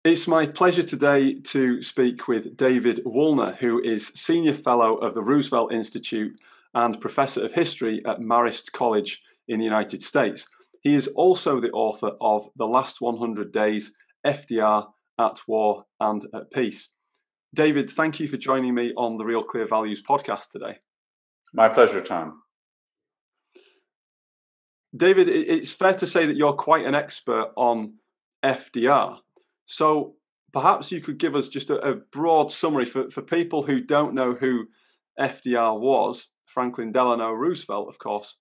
It's my pleasure today to speak with David Woolner, who is Senior Fellow of the Roosevelt Institute and Professor of History at Marist College in the United States. He is also the author of The Last 100 Days, FDR at War and at Peace. David, thank you for joining me on the Real Clear Values podcast today. My pleasure, Tom. David, it's fair to say that you're quite an expert on FDR. So perhaps you could give us just a broad summary for people who don't know who FDR was, Franklin Delano Roosevelt, of course.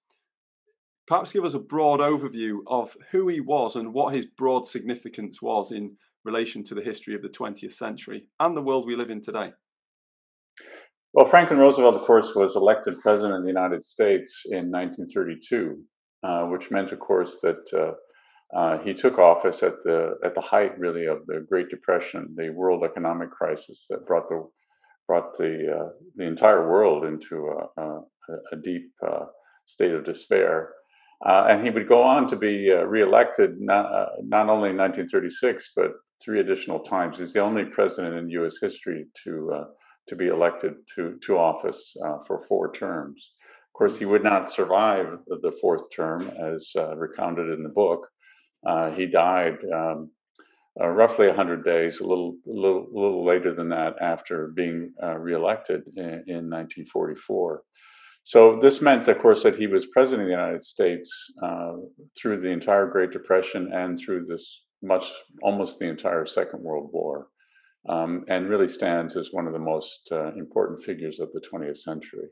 Perhaps give us a broad overview of who he was and what his broad significance was in relation to the history of the 20th century and the world we live in today. Well, Franklin Roosevelt, of course, was elected president of the United States in 1932, which meant, of course, that he took office at the height, really, of the Great Depression, the world economic crisis that brought the entire world into a deep state of despair. And he would go on to be reelected not only in 1936, but 3 additional times. He's the only president in U.S. history to be elected to office for 4 terms. Of course, he would not survive the 4th term, as recounted in the book. He died roughly 100 days, a little later than that, after being reelected in 1944. So this meant, of course, that he was president of the United States through the entire Great Depression and through almost the entire Second World War, and really stands as one of the most important figures of the 20th century.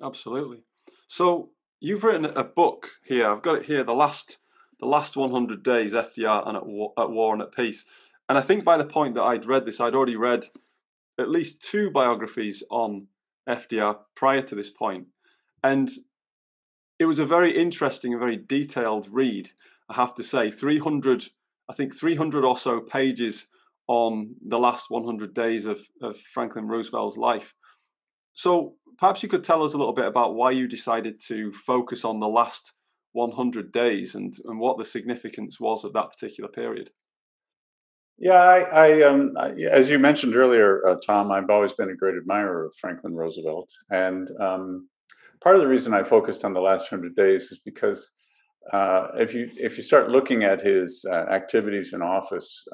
Absolutely. So you've written a book here. I've got it here, the last 100 Days, FDR and at War and at Peace. And I think by the point that I'd read this, I'd already read at least 2 biographies on FDR prior to this point. And it was a very interesting and very detailed read, I have to say. 300 or so pages on the last 100 days of Franklin Roosevelt's life. So perhaps you could tell us a little bit about why you decided to focus on the last 100 days and what the significance was of that particular period. Yeah, I as you mentioned earlier, Tom, I've always been a great admirer of Franklin Roosevelt. And part of the reason I focused on the last 100 days is because if you start looking at his activities in office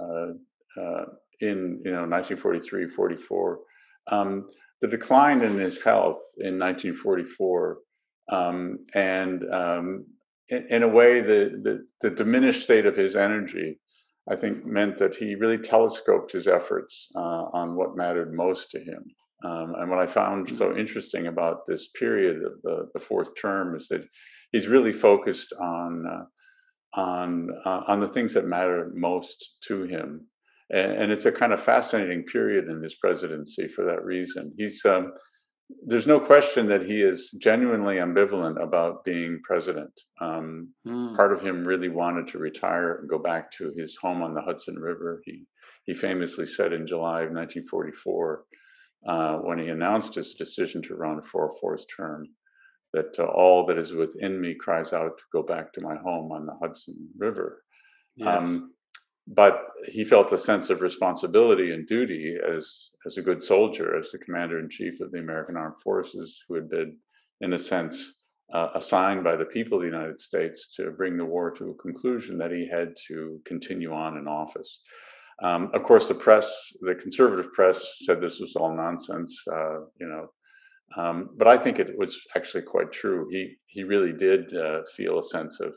in 1943, 44, the decline in his health in 1944, and in a way, the diminished state of his energy, I think, meant that he really telescoped his efforts on what mattered most to him. And what I found so interesting about this period of the 4th term is that he's really focused on the things that matter most to him. And it's a kind of fascinating period in his presidency for that reason. There's no question that he is genuinely ambivalent about being president. Part of him really wanted to retire and go back to his home on the Hudson River. He famously said in July of 1944, when he announced his decision to run for a 4th term, that all that is within me cries out to go back to my home on the Hudson River. Yes. But he felt a sense of responsibility and duty as a good soldier, as the commander-in-chief of the American Armed Forces, who had been, in a sense, assigned by the people of the United States to bring the war to a conclusion, that he had to continue on in office. Of course, the conservative press said this was all nonsense, but I think it was actually quite true. He really did feel a sense of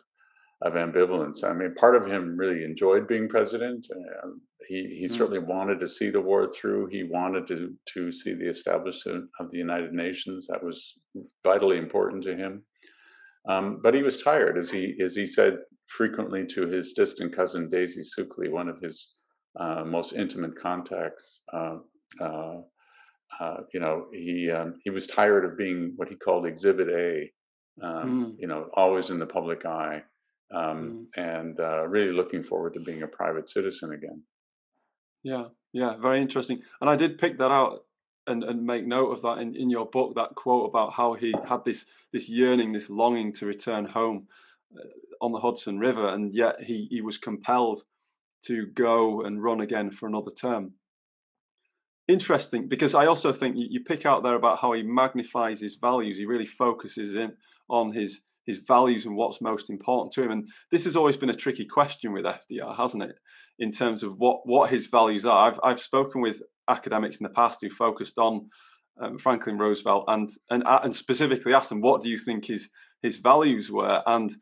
ambivalence. I mean, part of him really enjoyed being president. He certainly wanted to see the war through. He wanted to see the establishment of the United Nations. That was vitally important to him. But he was tired, as he said frequently to his distant cousin Daisy Suckley, one of his most intimate contacts. He was tired of being what he called Exhibit A, always in the public eye. And really looking forward to being a private citizen again. Yeah, very interesting. And I did pick that out and make note of that in your book, that quote about how he had this yearning, this longing to return home on the Hudson River, and yet he was compelled to go and run again for another term. Interesting, because I also think you pick out there about how he magnifies his values. He really focuses in on his values and what's most important to him. And this has always been a tricky question with FDR, hasn't it? In terms of what his values are. I've spoken with academics in the past who focused on Franklin Roosevelt and specifically asked them, what do you think his values were? And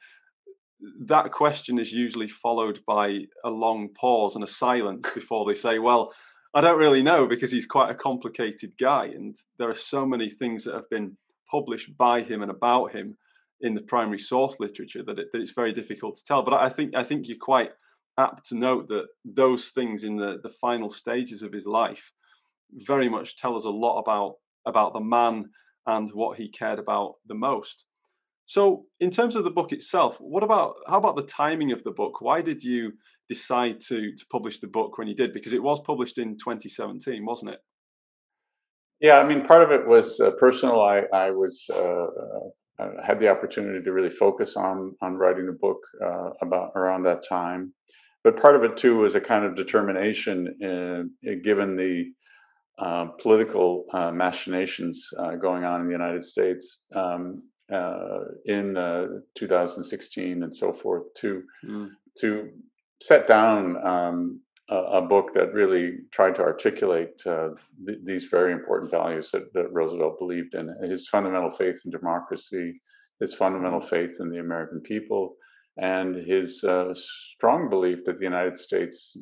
that question is usually followed by a long pause and a silence before they say, well, I don't really know, because he's quite a complicated guy, and there are so many things that have been published by him and about him in the primary source literature that it's very difficult to tell. But I think you're quite apt to note that those things in the final stages of his life very much tell us a lot about the man and what he cared about the most. So, in terms of the book itself, how about the timing of the book? Why did you decide to publish the book when you did? Because it was published in 2017, wasn't it? Yeah, I mean, part of it was personal. I was had the opportunity to really focus on writing the book about around that time, but part of it too was a kind of determination, given the political machinations going on in the United States in 2016 and so forth, to set down a book that really tried to articulate these very important values that Roosevelt believed in: his fundamental faith in democracy, his fundamental faith in the American people, and his strong belief that the United States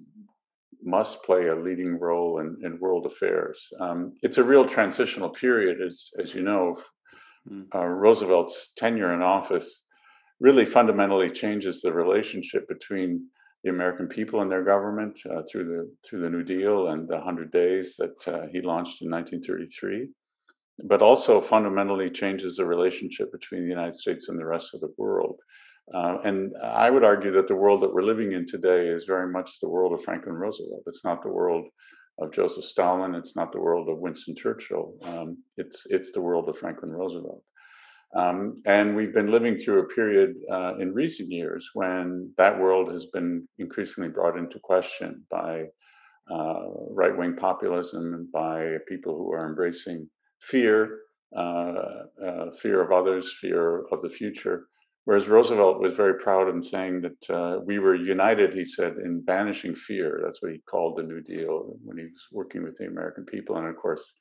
must play a leading role in world affairs. It's a real transitional period, as you know. Roosevelt's tenure in office really fundamentally changes the relationship between the American people and their government through the New Deal and the 100 Days that he launched in 1933, but also fundamentally changes the relationship between the United States and the rest of the world. And I would argue that the world that we're living in today is very much the world of Franklin Roosevelt. It's not the world of Joseph Stalin. It's not the world of Winston Churchill. It's the world of Franklin Roosevelt. And we've been living through a period in recent years when that world has been increasingly brought into question by right-wing populism and by people who are embracing fear, fear of others, fear of the future. Whereas Roosevelt was very proud in saying that we were united, he said, in banishing fear. That's what he called the New Deal when he was working with the American people. And of course,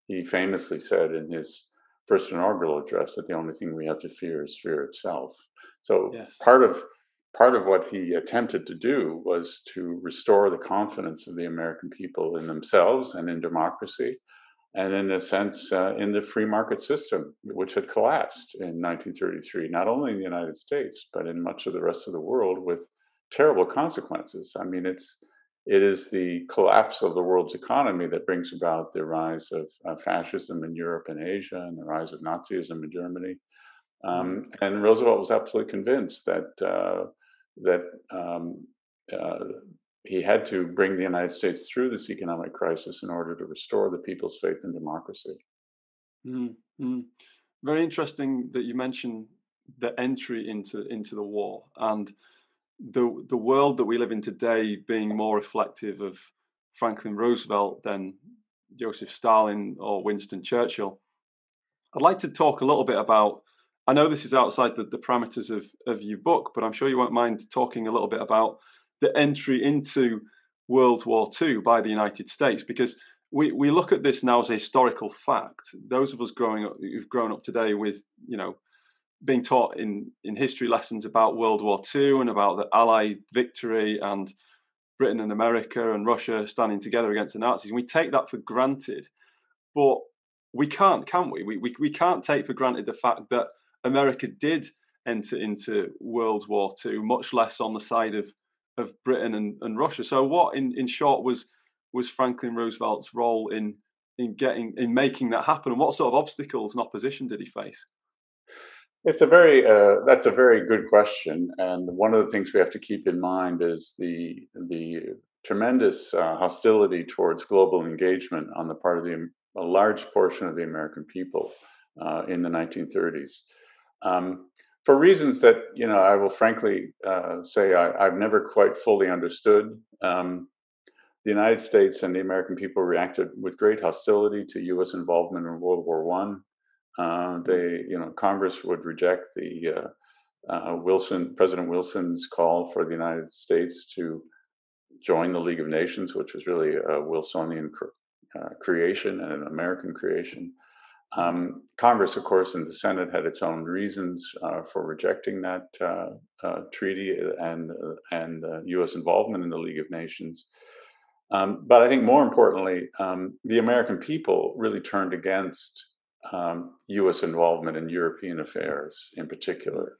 he famously said in his first inaugural address that the only thing we have to fear is fear itself. So Yes. part of what he attempted to do was to restore the confidence of the American people in themselves and in democracy, and in a sense, in the free market system, which had collapsed in 1933, not only in the United States, but in much of the rest of the world, with terrible consequences. I mean, it is the collapse of the world's economy that brings about the rise of fascism in Europe and Asia, and the rise of Nazism in Germany. And Roosevelt was absolutely convinced that he had to bring the United States through this economic crisis in order to restore the people's faith in democracy. Very interesting that you mentioned the entry into the war and the world that we live in today being more reflective of Franklin Roosevelt than Joseph Stalin or Winston Churchill. I'd like to talk a little bit about, I know this is outside the parameters of your book, but I'm sure you won't mind talking a little bit about the entry into World War II by the United States, because we look at this now as a historical fact. Those of us who've grown up today with, being taught in history lessons about World War II and about the Allied victory and Britain and America and Russia standing together against the Nazis, and we take that for granted. But we can't, can we? We can't take for granted the fact that America did enter into World War II, much less on the side of Britain and Russia. So what, in short, was Franklin Roosevelt's role in making that happen, and what sort of obstacles and opposition did he face? That's a very good question, and one of the things we have to keep in mind is the tremendous hostility towards global engagement on the part of a large portion of the American people in the 1930s. For reasons that, I will frankly say I've never quite fully understood. The United States and the American people reacted with great hostility to U.S. involvement in World War One. Congress would reject the President Wilson's call for the United States to join the League of Nations, which was really a Wilsonian creation and an American creation. Congress, of course, and the Senate had its own reasons for rejecting that treaty and U.S. involvement in the League of Nations. But I think more importantly, the American people really turned against U.S. involvement in European affairs in particular.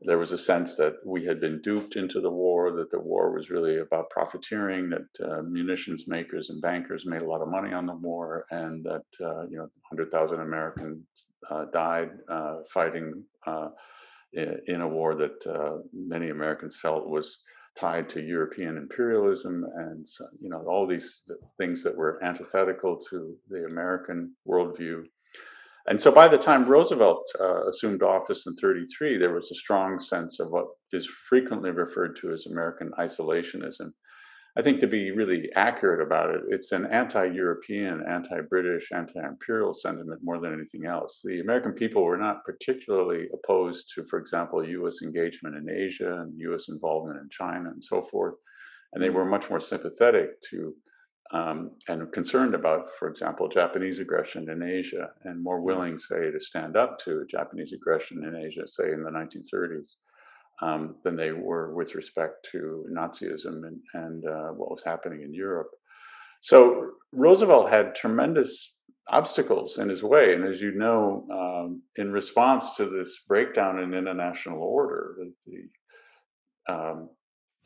There was a sense that we had been duped into the war, that the war was really about profiteering, that munitions makers and bankers made a lot of money on the war, and that 100,000 Americans died fighting in a war that many Americans felt was tied to European imperialism, and all these things that were antithetical to the American worldview. And so by the time Roosevelt assumed office in 1933, there was a strong sense of what is frequently referred to as American isolationism. I think to be really accurate about it, it's an anti-European, anti-British, anti-imperial sentiment more than anything else. The American people were not particularly opposed to, for example, U.S. engagement in Asia and U.S. involvement in China and so forth. And they were much more sympathetic to and concerned about, for example, Japanese aggression in Asia, and more willing, say, to stand up to Japanese aggression in Asia, say, in the 1930s. Than they were with respect to Nazism and what was happening in Europe. So Roosevelt had tremendous obstacles in his way. And as you know, in response to this breakdown in international order, the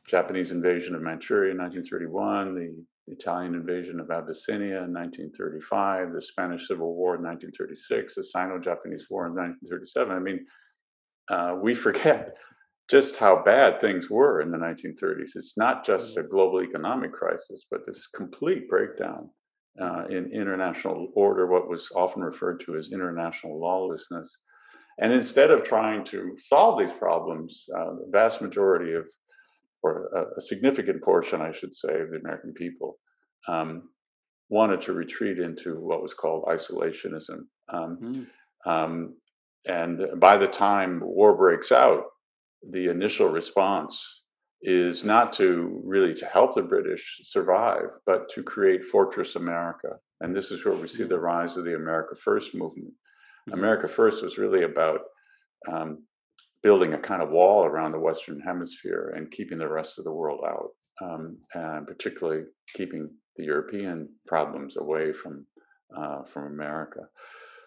Japanese invasion of Manchuria in 1931, the Italian invasion of Abyssinia in 1935, the Spanish Civil War in 1936, the Sino-Japanese War in 1937. I mean, we forget just how bad things were in the 1930s. It's not just a global economic crisis, but this complete breakdown in international order, what was often referred to as international lawlessness. And instead of trying to solve these problems, the vast majority of, or a significant portion, I should say, of the American people wanted to retreat into what was called isolationism. And by the time war breaks out, the initial response is not to help the British survive, but to create Fortress America. And this is where we see the rise of the America First movement. America First was really about building a kind of wall around the Western Hemisphere and keeping the rest of the world out, and particularly keeping the European problems away from America.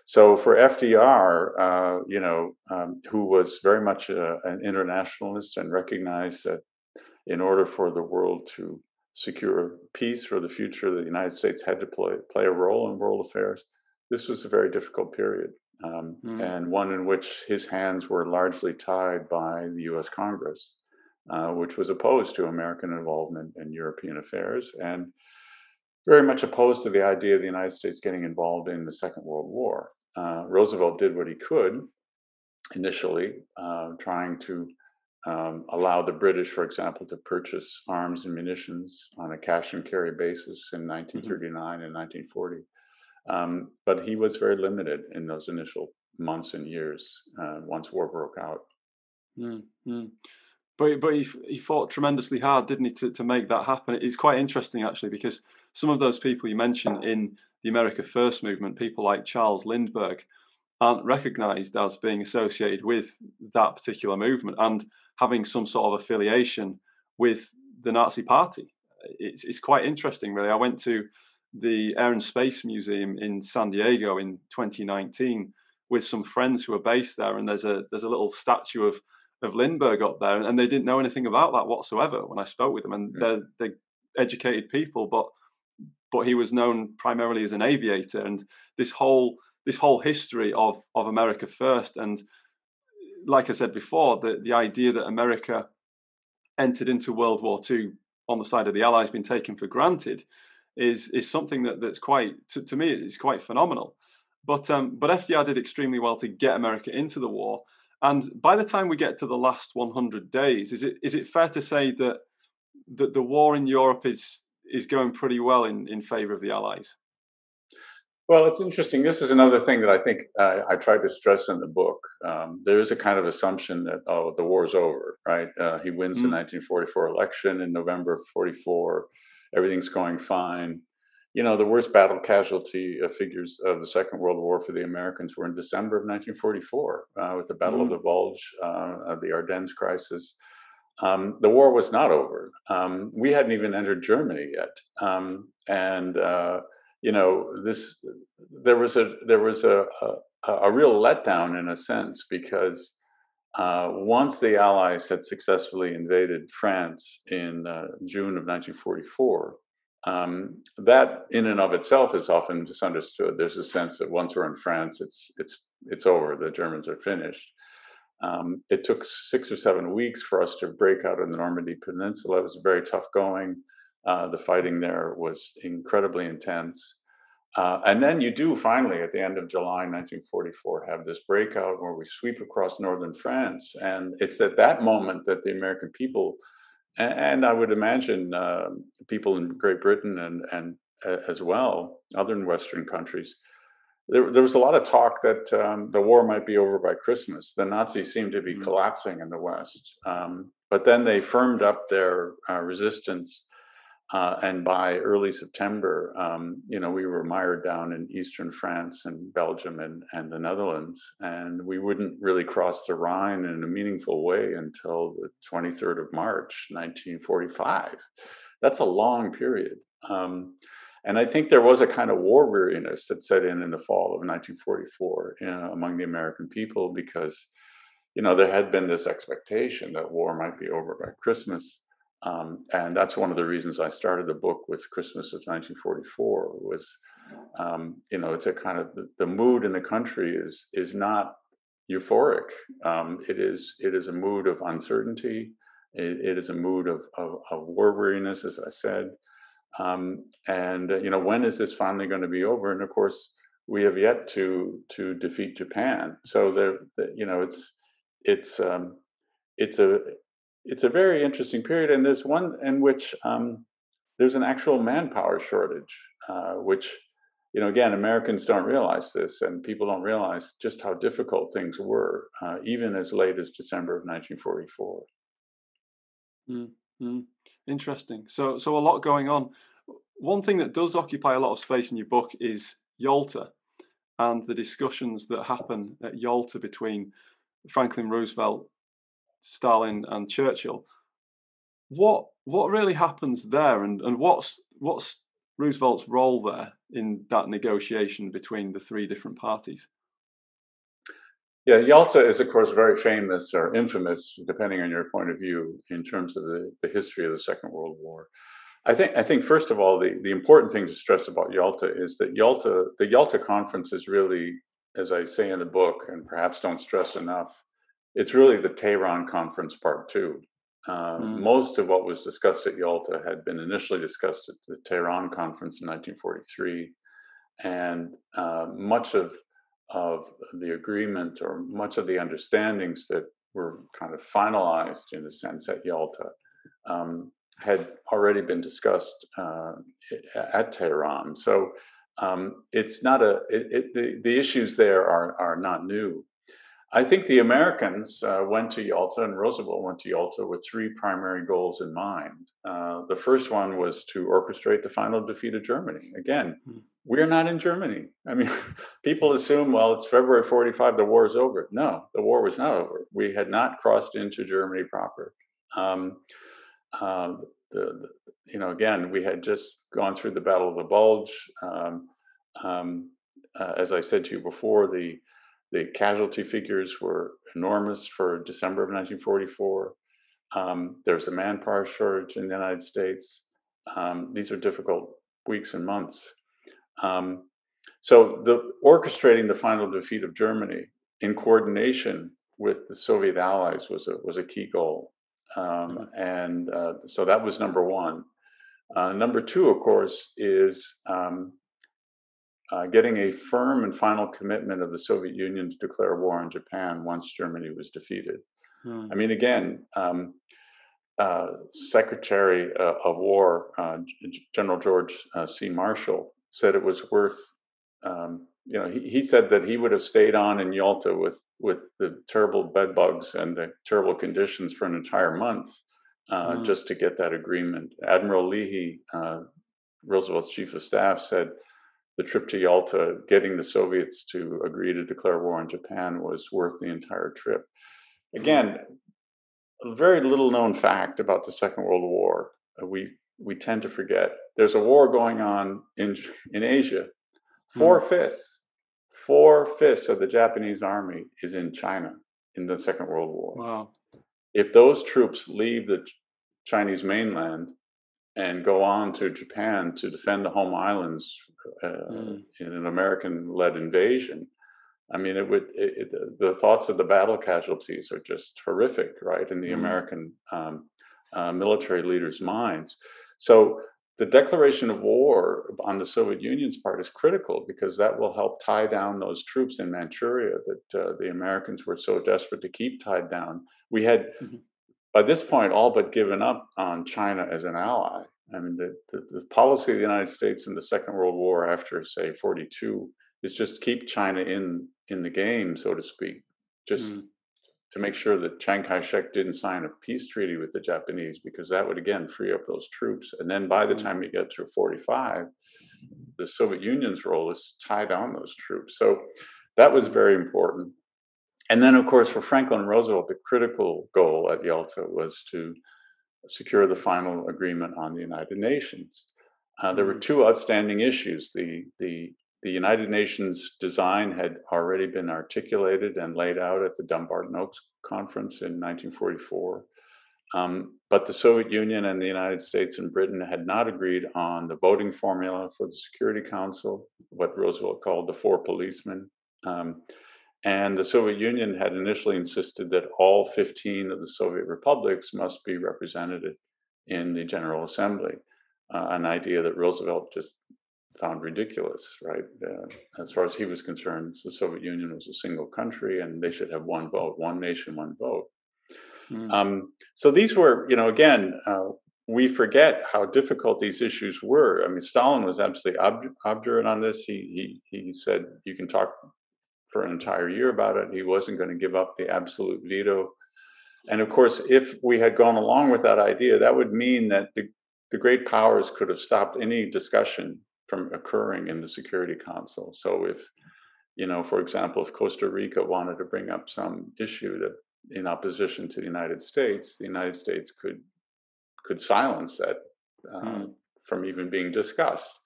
So for FDR, who was very much an internationalist and recognized that in order for the world to secure peace for the future, the United States had to play a role in world affairs. This was a very difficult period, and one in which his hands were largely tied by the U.S. Congress, which was opposed to American involvement in European affairs and very much opposed to the idea of the United States getting involved in the Second World War. Roosevelt did what he could initially, trying to allow the British, for example, to purchase arms and munitions on a cash and carry basis in 1939 and 1940. But he was very limited in those initial months and years once war broke out. But he fought tremendously hard, didn't he, to make that happen? It's quite interesting, actually, because some of those people you mentioned in the America First movement, people like Charles Lindbergh, aren't recognised as being associated with that particular movement and having some sort of affiliation with the Nazi Party. It's quite interesting, really. I went to the Air and Space Museum in San Diego in 2019 with some friends who are based there, and there's a little statue of Lindbergh up there, and they didn't know anything about that whatsoever when I spoke with them. And they're educated people, but he was known primarily as an aviator. And this whole history of America First, and like I said before, the idea that America entered into World War II on the side of the Allies been taken for granted is something that's quite, to me, it's quite phenomenal. But FDR did extremely well to get America into the war. And by the time we get to the last 100 days, is it fair to say that the war in Europe is going pretty well in favour of the Allies? Well, it's interesting. This is another thing that I think I tried to stress in the book. There is a kind of assumption that, oh, the war's over, right? He wins the Mm, 1944 election in November of 44. Everything's going fine. You know, the worst battle casualty figures of the Second World War for the Americans were in December of 1944 with the Battle of the mm, Bulge, the Ardennes crisis. The war was not over. We hadn't even entered Germany yet, and you know, this there was a real letdown in a sense because once the Allies had successfully invaded France in June of 1944. That in and of itself is often misunderstood. There's a sense that once we're in France, it's over. The Germans are finished. It took 6 or 7 weeks for us to break out of the Normandy Peninsula. It was very tough going. The fighting there was incredibly intense. And then you do finally, at the end of July 1944, have this breakout where we sweep across northern France. And it's at that moment that the American people, and I would imagine people in Great Britain and as well, other Western countries, there was a lot of talk that the war might be over by Christmas. The Nazis seemed to be mm. collapsing in the West. But then they firmed up their resistance. And by early September, you know, we were mired down in eastern France and Belgium and the Netherlands. And we wouldn't really cross the Rhine in a meaningful way until the 23rd of March, 1945. That's a long period. And I think there was a kind of war weariness that set in the fall of 1944 among the American people because, you know, there had been this expectation that war might be over by Christmas. And that's one of the reasons I started the book with Christmas of 1944 was, you know, it's a kind of the mood in the country is not euphoric. It is a mood of uncertainty. It is a mood of war weariness, as I said. And you know, when is this finally going to be over? And of course, we have yet to defeat Japan. So you know, it's it's a it's a very interesting period, and there's one in which there's an actual manpower shortage, which, you know, again, Americans don't realize this, and people don't realize just how difficult things were, even as late as December of 1944. Mm, mm. Interesting. So a lot going on. One thing that does occupy a lot of space in your book is Yalta and the discussions that happen at Yalta between Franklin Roosevelt, Stalin, and Churchill. What really happens there, and what's Roosevelt's role there in that negotiation between the three different parties? Yeah, Yalta is, of course, very famous or infamous, depending on your point of view, in terms of the history of the Second World War. I think first of all, the important thing to stress about Yalta is that the Yalta Conference is really, as I say in the book, and perhaps don't stress enough, it's really the Tehran Conference Part Two. Mm, Most of what was discussed at Yalta had been initially discussed at the Tehran Conference in 1943, and much of the agreement or much of the understandings that were kind of finalized in a sense at Yalta had already been discussed at Tehran. So it's not the issues there are not new. I think the Americans went to Yalta, and Roosevelt went to Yalta with three primary goals in mind. The first one was to orchestrate the final defeat of Germany. Again, mm, we're not in Germany. I mean, people assume, well, it's February 45, the war is over. No, the war was not over. We had not crossed into Germany proper. Um, you know, again, we had just gone through the Battle of the Bulge. As I said to you before, the casualty figures were enormous for December of 1944. There's a manpower shortage in the United States. These are difficult weeks and months. So the orchestrating the final defeat of Germany in coordination with the Soviet allies was a key goal. mm, And so that was number one. Number two, of course, is getting a firm and final commitment of the Soviet Union to declare war on Japan once Germany was defeated. Hmm. I mean, again, Secretary of War General George C. Marshall said it was worth. He said that he would have stayed on in Yalta with the terrible bed bugs and the terrible conditions for an entire month just to get that agreement. Admiral Leahy, Roosevelt's chief of staff, said the trip to Yalta, getting the Soviets to agree to declare war on Japan, was worth the entire trip. Again, a very little known fact about the Second World War. We tend to forget. There's a war going on in Asia. Four-fifths of the Japanese army is in China in the Second World War. Wow. If those troops leave the Chinese mainland and go on to Japan to defend the home islands in an American-led invasion, I mean, the thoughts of the battle casualties are just horrific, right, in the American military leaders' minds. So the declaration of war on the Soviet Union's part is critical because that will help tie down those troops in Manchuria that the Americans were so desperate to keep tied down. We had, by this point, all but given up on China as an ally. I mean, the policy of the United States in the Second World War after, say, 42 is just keep China in the game, so to speak, just to make sure that Chiang Kai-shek didn't sign a peace treaty with the Japanese, because that would, again, free up those troops. And then by the time you get through 45, the Soviet Union's role is to tie down those troops. So that was very important. And then, of course, for Franklin Roosevelt, the critical goal at Yalta was to secure the final agreement on the United Nations. There were two outstanding issues. The United Nations design had already been articulated and laid out at the Dumbarton Oaks Conference in 1944. But the Soviet Union and the United States and Britain had not agreed on the voting formula for the Security Council, what Roosevelt called the four policemen. And the Soviet Union had initially insisted that all 15 of the Soviet republics must be represented in the General Assembly, an idea that Roosevelt just found ridiculous, right? As far as he was concerned, the Soviet Union was a single country and they should have one vote, one nation, one vote. So these were, again, we forget how difficult these issues were. I mean, Stalin was absolutely obdurate on this. He said, you can talk for an entire year about it. He wasn't going to give up the absolute veto. And of course, if we had gone along with that idea, that would mean that the great powers could have stopped any discussion from occurring in the Security Council. So if, for example, if Costa Rica wanted to bring up some issue that in opposition to the United States could silence that from even being discussed.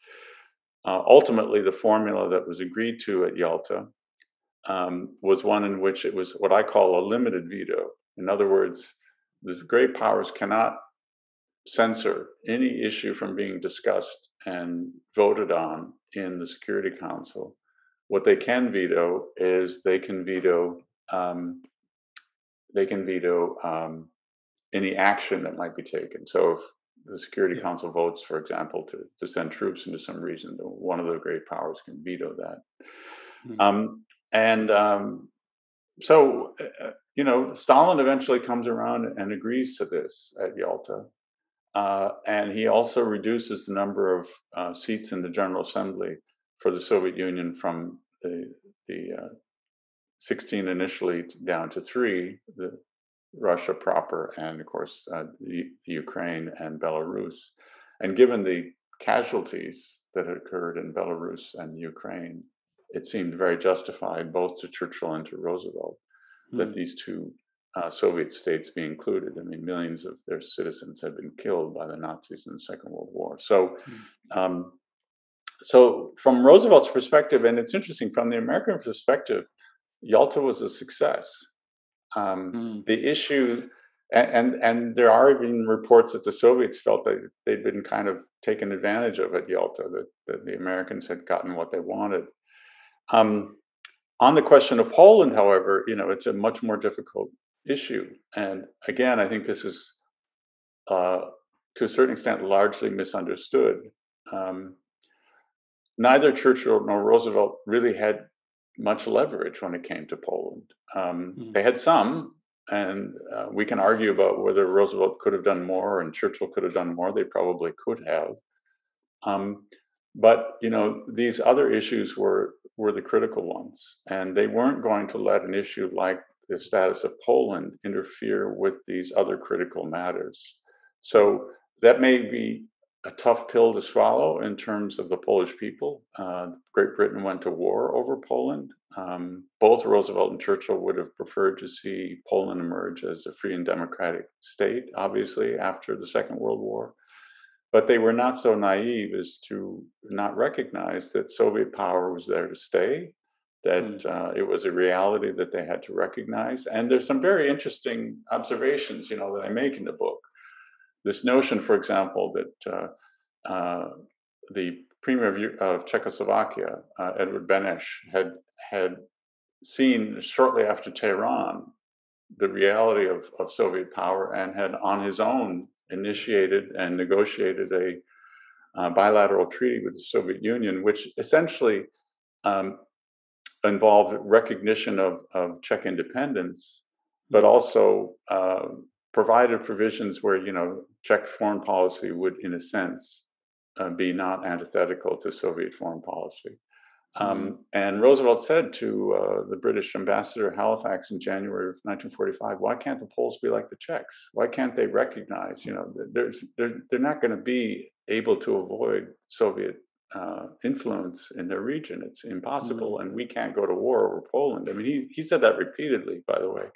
Ultimately, the formula that was agreed to at Yalta was one in which it was what I call a limited veto. In other words, the great powers cannot censor any issue from being discussed and voted on in the Security Council. What they can veto is they can veto any action that might be taken. So if the Security Council votes, for example, to send troops into some region, one of the great powers can veto that. So Stalin eventually comes around and agrees to this at Yalta. And he also reduces the number of seats in the General Assembly for the Soviet Union from the 16 initially down to 3, Russia proper, and of course the Ukraine and Belarus. And given the casualties that had occurred in Belarus and Ukraine, it seemed very justified both to Churchill and to Roosevelt that these two Soviet states be included. I mean, millions of their citizens had been killed by the Nazis in the Second World War. So, so from Roosevelt's perspective, and it's interesting, from the American perspective, Yalta was a success. The issue, and there are even reports that the Soviets felt that they'd been kind of taken advantage of at Yalta, that the Americans had gotten what they wanted. On the question of Poland, however, it's a much more difficult issue. And again, I think this is, to a certain extent, largely misunderstood. neither Churchill nor Roosevelt really had much leverage when it came to Poland. They had some, and we can argue about whether Roosevelt could have done more and Churchill could have done more. They probably could have. But these other issues were the critical ones, and they weren't going to let an issue like the status of Poland interfere with these other critical matters. So that may be a tough pill to swallow in terms of the Polish people. Great Britain went to war over Poland. Both Roosevelt and Churchill would have preferred to see Poland emerge as a free and democratic state, obviously, after the Second World War. But they were not so naive as to not recognize that Soviet power was there to stay, that it was a reality that they had to recognize. And there's some very interesting observations, that I make in the book. This notion, for example, that the premier of Czechoslovakia, Edvard Beneš, had seen shortly after Tehran the reality of Soviet power and had on his own initiated and negotiated a bilateral treaty with the Soviet Union, which essentially involved recognition of Czech independence, but also provided provisions where Czech foreign policy would, in a sense, be not antithetical to Soviet foreign policy. And Roosevelt said to the British ambassador at Halifax in January of 1945, "Why can't the Poles be like the Czechs? Why can't they recognize, they're not going to be able to avoid Soviet influence in their region. It's impossible, and we can't go to war over Poland." I mean, he said that repeatedly, by the way,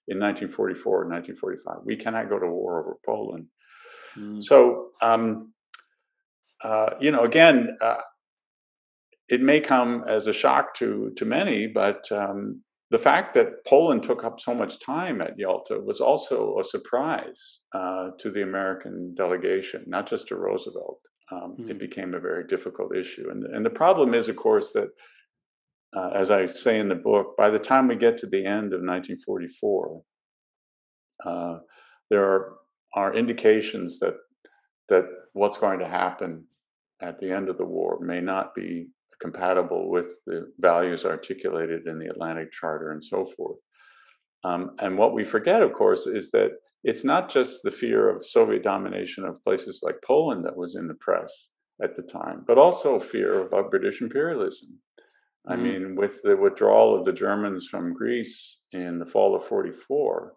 in 1944 and 1945. We cannot go to war over Poland. So, again, it may come as a shock to many, but the fact that Poland took up so much time at Yalta was also a surprise to the American delegation, not just to Roosevelt. It became a very difficult issue. And the problem is, of course, that, as I say in the book, by the time we get to the end of 1944, there are indications that what's going to happen at the end of the war may not be compatible with the values articulated in the Atlantic Charter and so forth. And what we forget, of course, is that it's not just the fear of Soviet domination of places like Poland that was in the press at the time, but also fear about British imperialism. I mean, with the withdrawal of the Germans from Greece in the fall of 44,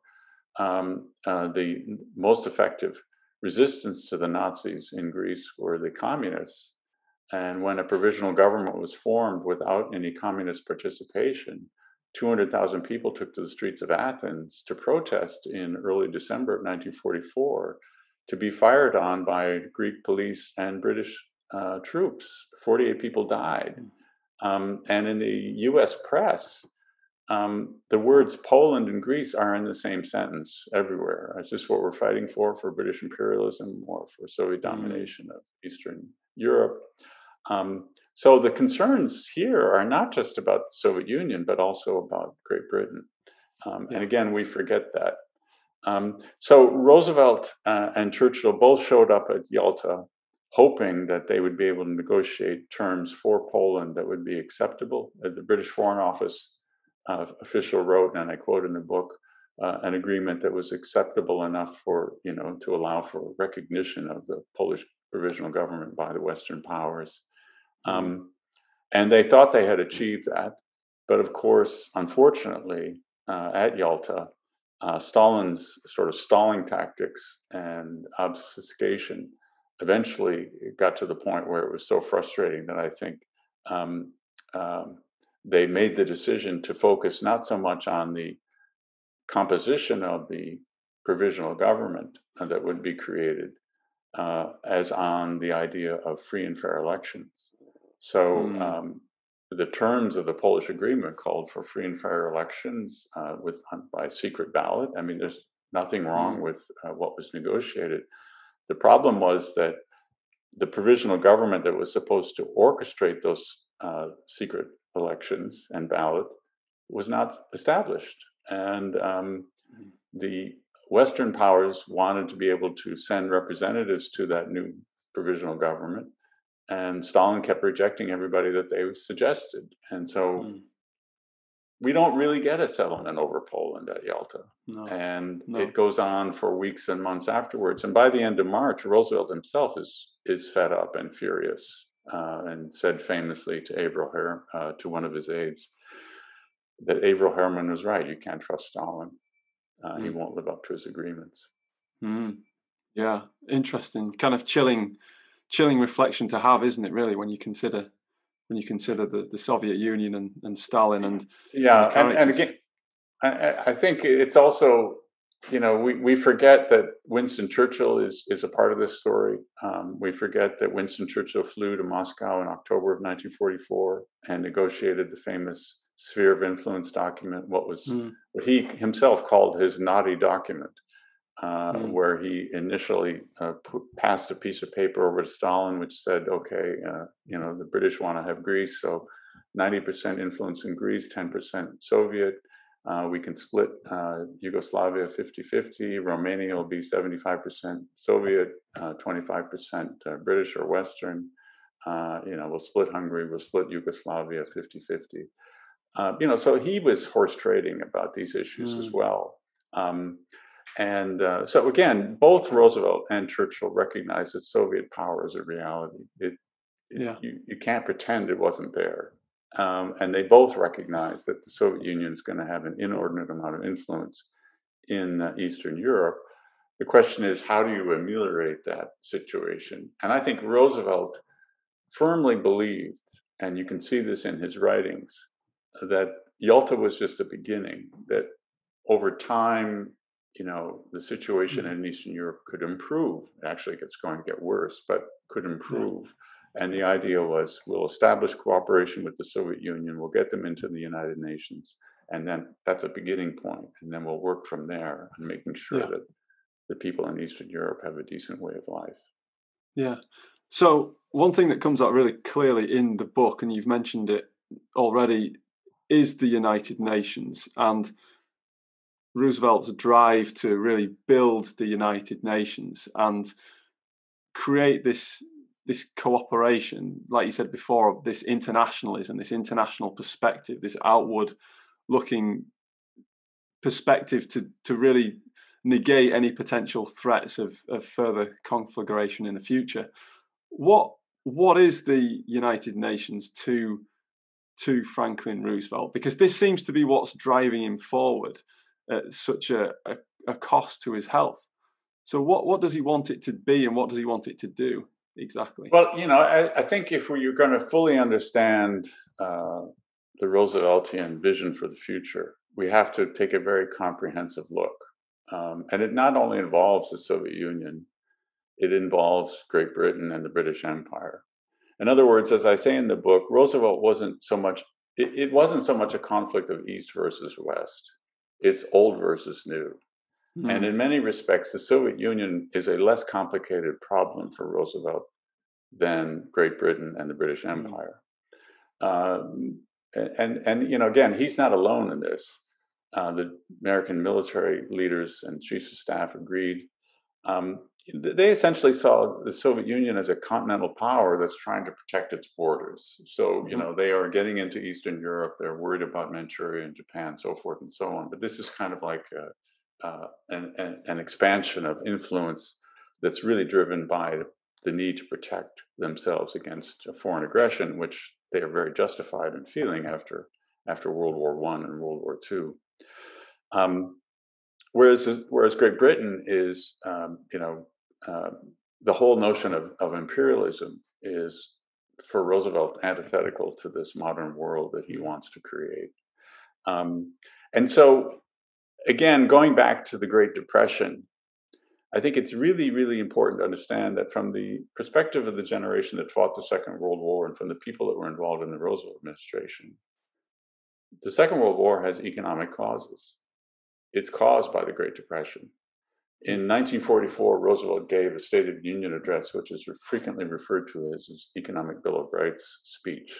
the most effective resistance to the Nazis in Greece were the communists. And when a provisional government was formed without any communist participation, 200,000 people took to the streets of Athens to protest in early December of 1944 to be fired on by Greek police and British troops. 48 people died. And in the US press, the words Poland and Greece are in the same sentence everywhere. Is this what we're fighting for British imperialism or for Soviet domination of Eastern Europe? So the concerns here are not just about the Soviet Union, but also about Great Britain. And again, we forget that. So Roosevelt and Churchill both showed up at Yalta, hoping that they would be able to negotiate terms for Poland that would be acceptable. The British Foreign Office official wrote, and I quote in the book, an agreement that was acceptable enough for, to allow for recognition of the Polish provisional government by the Western powers. And they thought they had achieved that. But of course, unfortunately, at Yalta, Stalin's sort of stalling tactics and obfuscation eventually got to the point where it was so frustrating that I think they made the decision to focus not so much on the composition of the provisional government that would be created as on the idea of free and fair elections. So the terms of the Polish agreement called for free and fair elections by secret ballot. I mean, there's nothing wrong with what was negotiated. The problem was that the provisional government that was supposed to orchestrate those secret elections and ballot was not established. And the Western powers wanted to be able to send representatives to that new provisional government, and Stalin kept rejecting everybody that they suggested. And so we don't really get a settlement over Poland at Yalta. No. And No. it goes on for weeks and months afterwards. And by the end of March, Roosevelt himself is fed up and furious, and said famously to one of his aides that Averell Harriman was right. You can't trust Stalin. He won't live up to his agreements. Yeah, interesting. Kind of chilling reflection to have, isn't it? Really, when you consider the Soviet Union and Stalin and yeah, and and again, I think it's also, we forget that Winston Churchill is a part of this story. We forget that Winston Churchill flew to Moscow in October of 1944 and negotiated the famous Sphere of Influence document, what he himself called his naughty document, where he initially passed a piece of paper over to Stalin, which said, okay, the British want to have Greece, so 90% influence in Greece, 10% Soviet. We can split Yugoslavia 50-50. Romania will be 75% Soviet, 25% British or Western. We'll split Hungary, we'll split Yugoslavia 50-50. So he was horse trading about these issues as well. So again, both Roosevelt and Churchill recognized that Soviet power is a reality. You can't pretend it wasn't there. And they both recognize that the Soviet Union is going to have an inordinate amount of influence in Eastern Europe. The question is, how do you ameliorate that situation? And I think Roosevelt firmly believed, and you can see this in his writings, that Yalta was just the beginning, that over time, the situation in Eastern Europe could improve. Actually, it's going to get worse, but could improve. And the idea was, we'll establish cooperation with the Soviet Union, we'll get them into the United Nations, and then that's a beginning point. And then we'll work from there on making sure that the people in Eastern Europe have a decent way of life. Yeah. So one thing that comes out really clearly in the book, and you've mentioned it already, is the United Nations and Roosevelt's drive to really build the United Nations and create this cooperation, like you said before, this internationalism, this international perspective, this outward looking perspective to really negate any potential threats of further conflagration in the future. What is the United Nations to Franklin Roosevelt? Because this seems to be what's driving him forward at such a cost to his health. So what does he want it to be, and what does he want it to do exactly? Well, I think if you're going to fully understand the Rooseveltian vision for the future, we have to take a very comprehensive look. And it not only involves the Soviet Union, it involves Great Britain and the British Empire. In other words, as I say in the book, Roosevelt wasn't so much a conflict of East versus West. It's old versus new. And in many respects, the Soviet Union is a less complicated problem for Roosevelt than Great Britain and the British Empire. Again, he's not alone in this. The American military leaders and chiefs of staff agreed. They essentially saw the Soviet Union as a continental power that's trying to protect its borders. So, they are getting into Eastern Europe. They're worried about Manchuria and Japan, so forth and so on. But this is kind of like an expansion of influence that's really driven by the need to protect themselves against foreign aggression, which they are very justified in feeling after World War I and World War II. Whereas Great Britain is, the whole notion of imperialism is, for Roosevelt, antithetical to this modern world that he wants to create. And so, again, going back to the Great Depression, I think it's really, really important to understand that from the perspective of the generation that fought the Second World War and from the people that were involved in the Roosevelt administration, the Second World War has economic causes. It's caused by the Great Depression. In 1944, Roosevelt gave a State of the Union address, which is frequently referred to as his Economic Bill of Rights speech,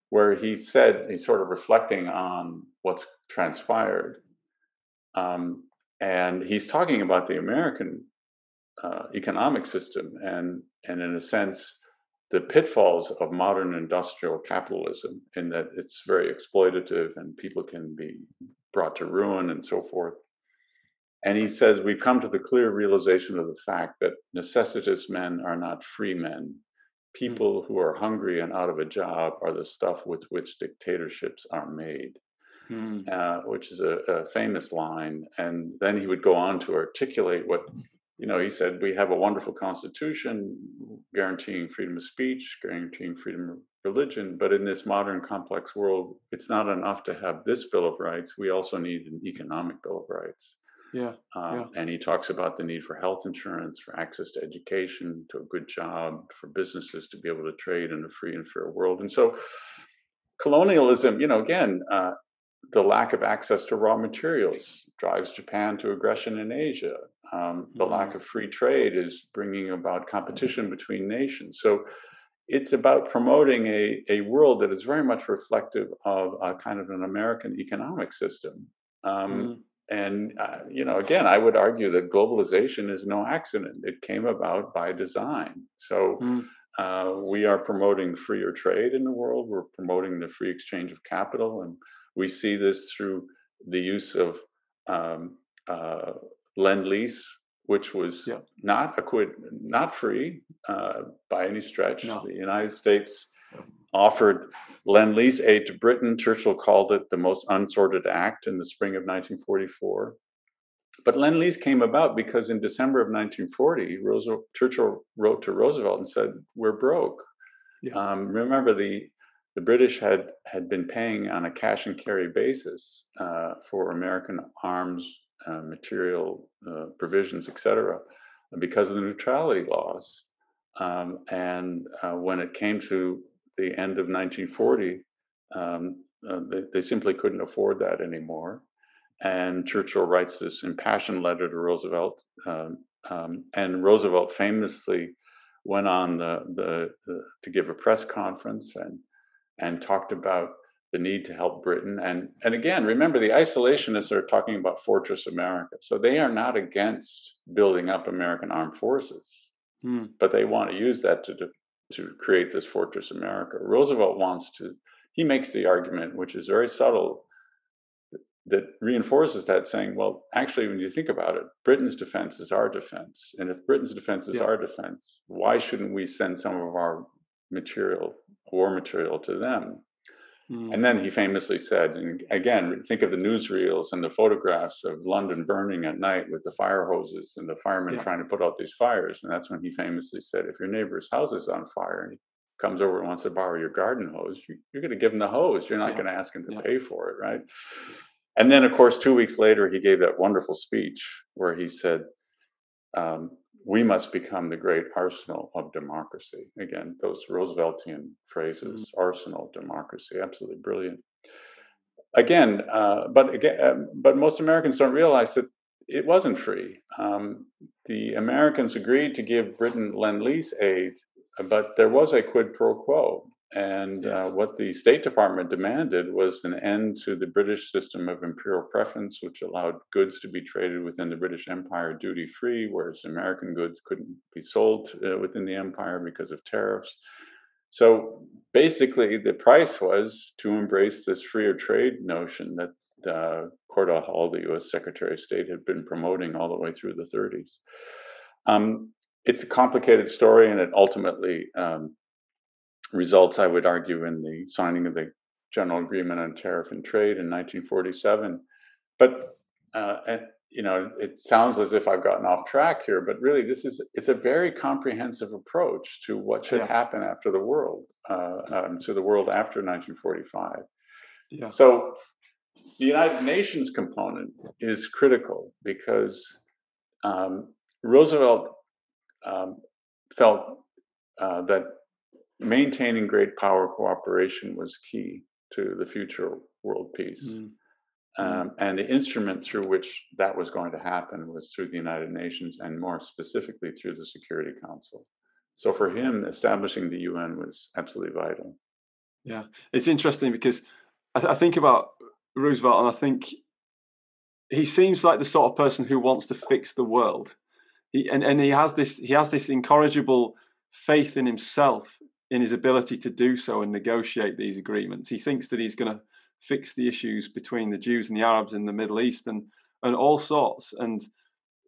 where he said, he's sort of reflecting on what's transpired. And he's talking about the American economic system, and in a sense, the pitfalls of modern industrial capitalism, in that it's very exploitative and people can be brought to ruin and so forth. And he says, we've come to the clear realization of the fact that necessitous men are not free men. People who are hungry and out of a job are the stuff with which dictatorships are made, which is a famous line. And then he would go on to articulate what, he said, we have a wonderful constitution guaranteeing freedom of speech, guaranteeing freedom of religion. But in this modern complex world, it's not enough to have this Bill of Rights. We also need an economic Bill of Rights. And he talks about the need for health insurance, for access to education, to a good job, for businesses to be able to trade in a free and fair world. And so colonialism, again, the lack of access to raw materials drives Japan to aggression in Asia. The lack of free trade is bringing about competition between nations. So it's about promoting a world that is very much reflective of a kind of an American economic system. And, again, I would argue that globalization is no accident. It came about by design. So we are promoting freer trade in the world. We're promoting the free exchange of capital. And we see this through the use of Lend-Lease, which was not free by any stretch. No. The United States offered Lend-Lease aid to Britain. Churchill called it the most unsorted act in the spring of 1944. But Lend-Lease came about because in December of 1940, Churchill wrote to Roosevelt and said, we're broke. Remember, the British had been paying on a cash and carry basis for American arms, material provisions, etc., because of the neutrality laws. And when it came to the end of 1940, they simply couldn't afford that anymore. And Churchill writes this impassioned letter to Roosevelt, and Roosevelt famously went on to give a press conference and talked about the need to help Britain. And again, remember, the isolationists are talking about Fortress America. So they are not against building up American armed forces, but they want to use that to create this Fortress America. Roosevelt he makes the argument, which is very subtle, that reinforces that, saying, well, actually, when you think about it, Britain's defense is our defense. And if Britain's defense is our defense, why shouldn't we send some of our war material to them? And then he famously said, and again, think of the newsreels and the photographs of London burning at night with the fire hoses and the firemen trying to put out these fires. And that's when he famously said, if your neighbor's house is on fire and he comes over and wants to borrow your garden hose, you're going to give him the hose. You're not going to ask him to pay for it, right? And then, of course, 2 weeks later, he gave that wonderful speech where he said, we must become the great arsenal of democracy. Again, those Rooseveltian phrases, arsenal of democracy, absolutely brilliant. But most Americans don't realize that it wasn't free. The Americans agreed to give Britain Lend-Lease aid, but there was a quid pro quo. And what the State Department demanded was an end to the British system of imperial preference, which allowed goods to be traded within the British Empire duty-free, whereas American goods couldn't be sold within the empire because of tariffs. So basically, the price was to embrace this freer trade notion that Cordell Hull, the U.S. Secretary of State, had been promoting all the way through the 30s. It's a complicated story, and it ultimately results, I would argue, in the signing of the General Agreement on Tariff and Trade in 1947. But it sounds as if I've gotten off track here, but really it's a very comprehensive approach to what should happen after the world, to the world after 1945. So the United Nations component is critical because Roosevelt felt that maintaining great power cooperation was key to the future world peace. And the instrument through which that was going to happen was through the United Nations, and more specifically through the Security Council. So for him, establishing the UN was absolutely vital. Yeah, it's interesting because I think about Roosevelt, and I think he seems like the sort of person who wants to fix the world. And he has this incorrigible faith in himself, in his ability to do so and negotiate these agreements. He thinks that he's going to fix the issues between the Jews and the Arabs in the Middle East and all sorts, and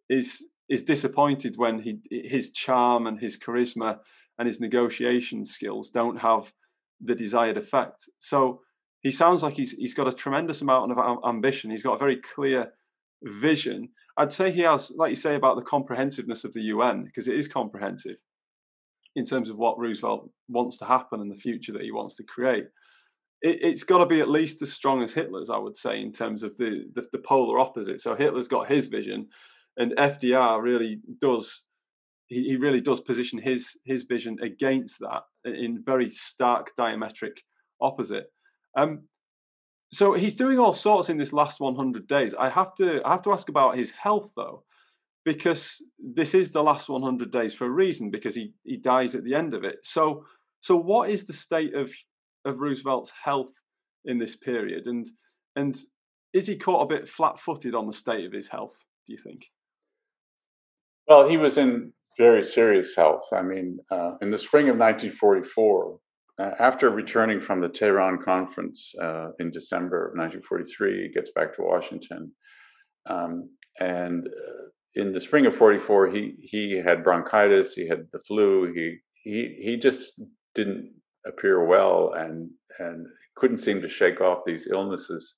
is disappointed when his charm and his charisma and his negotiation skills don't have the desired effect. So he sounds like he's got a tremendous amount of ambition. He's got a very clear vision. I'd say he has, like you say, about the comprehensiveness of the UN, because it is comprehensive in terms of what Roosevelt wants to happen and the future that he wants to create. It's got to be at least as strong as Hitler's, I would say, in terms of the polar opposite. So Hitler's got his vision, and FDR really does. He really does position his vision against that in very stark diametric opposite. So he's doing all sorts in this last 100 days. I have to ask about his health though, because this is the last 100 days for a reason, because he dies at the end of it. So what is the state of Roosevelt's health in this period, and is he caught a bit flat-footed on the state of his health, do you think? Well, he was in very serious health. I mean, in the spring of 1944, after returning from the Tehran conference in December of 1943, he gets back to Washington, and in the spring of 44, he had bronchitis, he had the flu, he just didn't appear well, and couldn't seem to shake off these illnesses.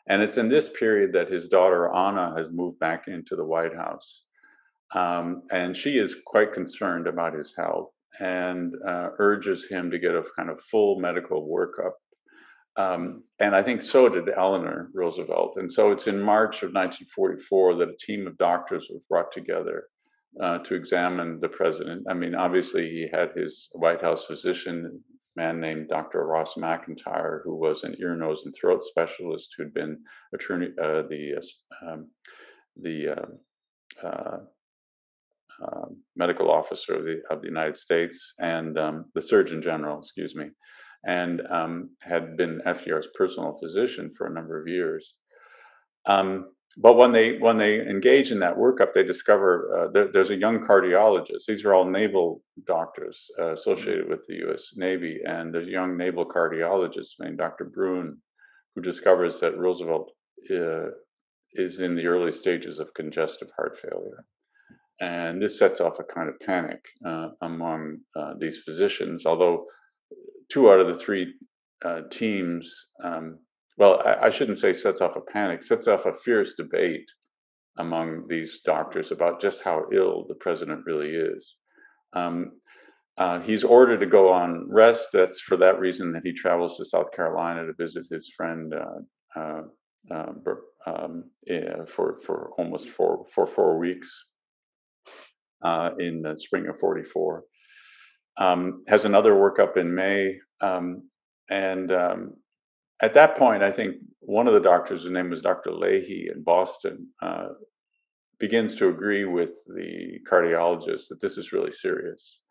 And it's in this period that his daughter Anna has moved back into the White House, and she is quite concerned about his health and urges him to get a kind of full medical workup. And I think so did Eleanor Roosevelt. And so it's in March of 1944 that a team of doctors was brought together to examine the president. I mean, obviously he had his White House physician, a man named Dr. Ross McIntyre, who was an ear, nose, and throat specialist who'd been medical officer of the United States, and the Surgeon General, excuse me, and had been FDR's personal physician for a number of years. But when they engage in that workup, they discover there's a young cardiologist. These are all naval doctors associated with the U.S. Navy, and there's a young naval cardiologist named Dr. Brune, who discovers that Roosevelt is in the early stages of congestive heart failure. And this sets off a kind of panic among these physicians, although 2 out of the 3 teams, well, I shouldn't say sets off a panic, sets off a fierce debate among these doctors about just how ill the president really is. He's ordered to go on rest. That's for that reason that he travels to South Carolina to visit his friend for almost 4 weeks. In the spring of 44, has another workup in May, and at that point, I think one of the doctors, whose name was Dr. Leahy in Boston, begins to agree with the cardiologist that this is really serious,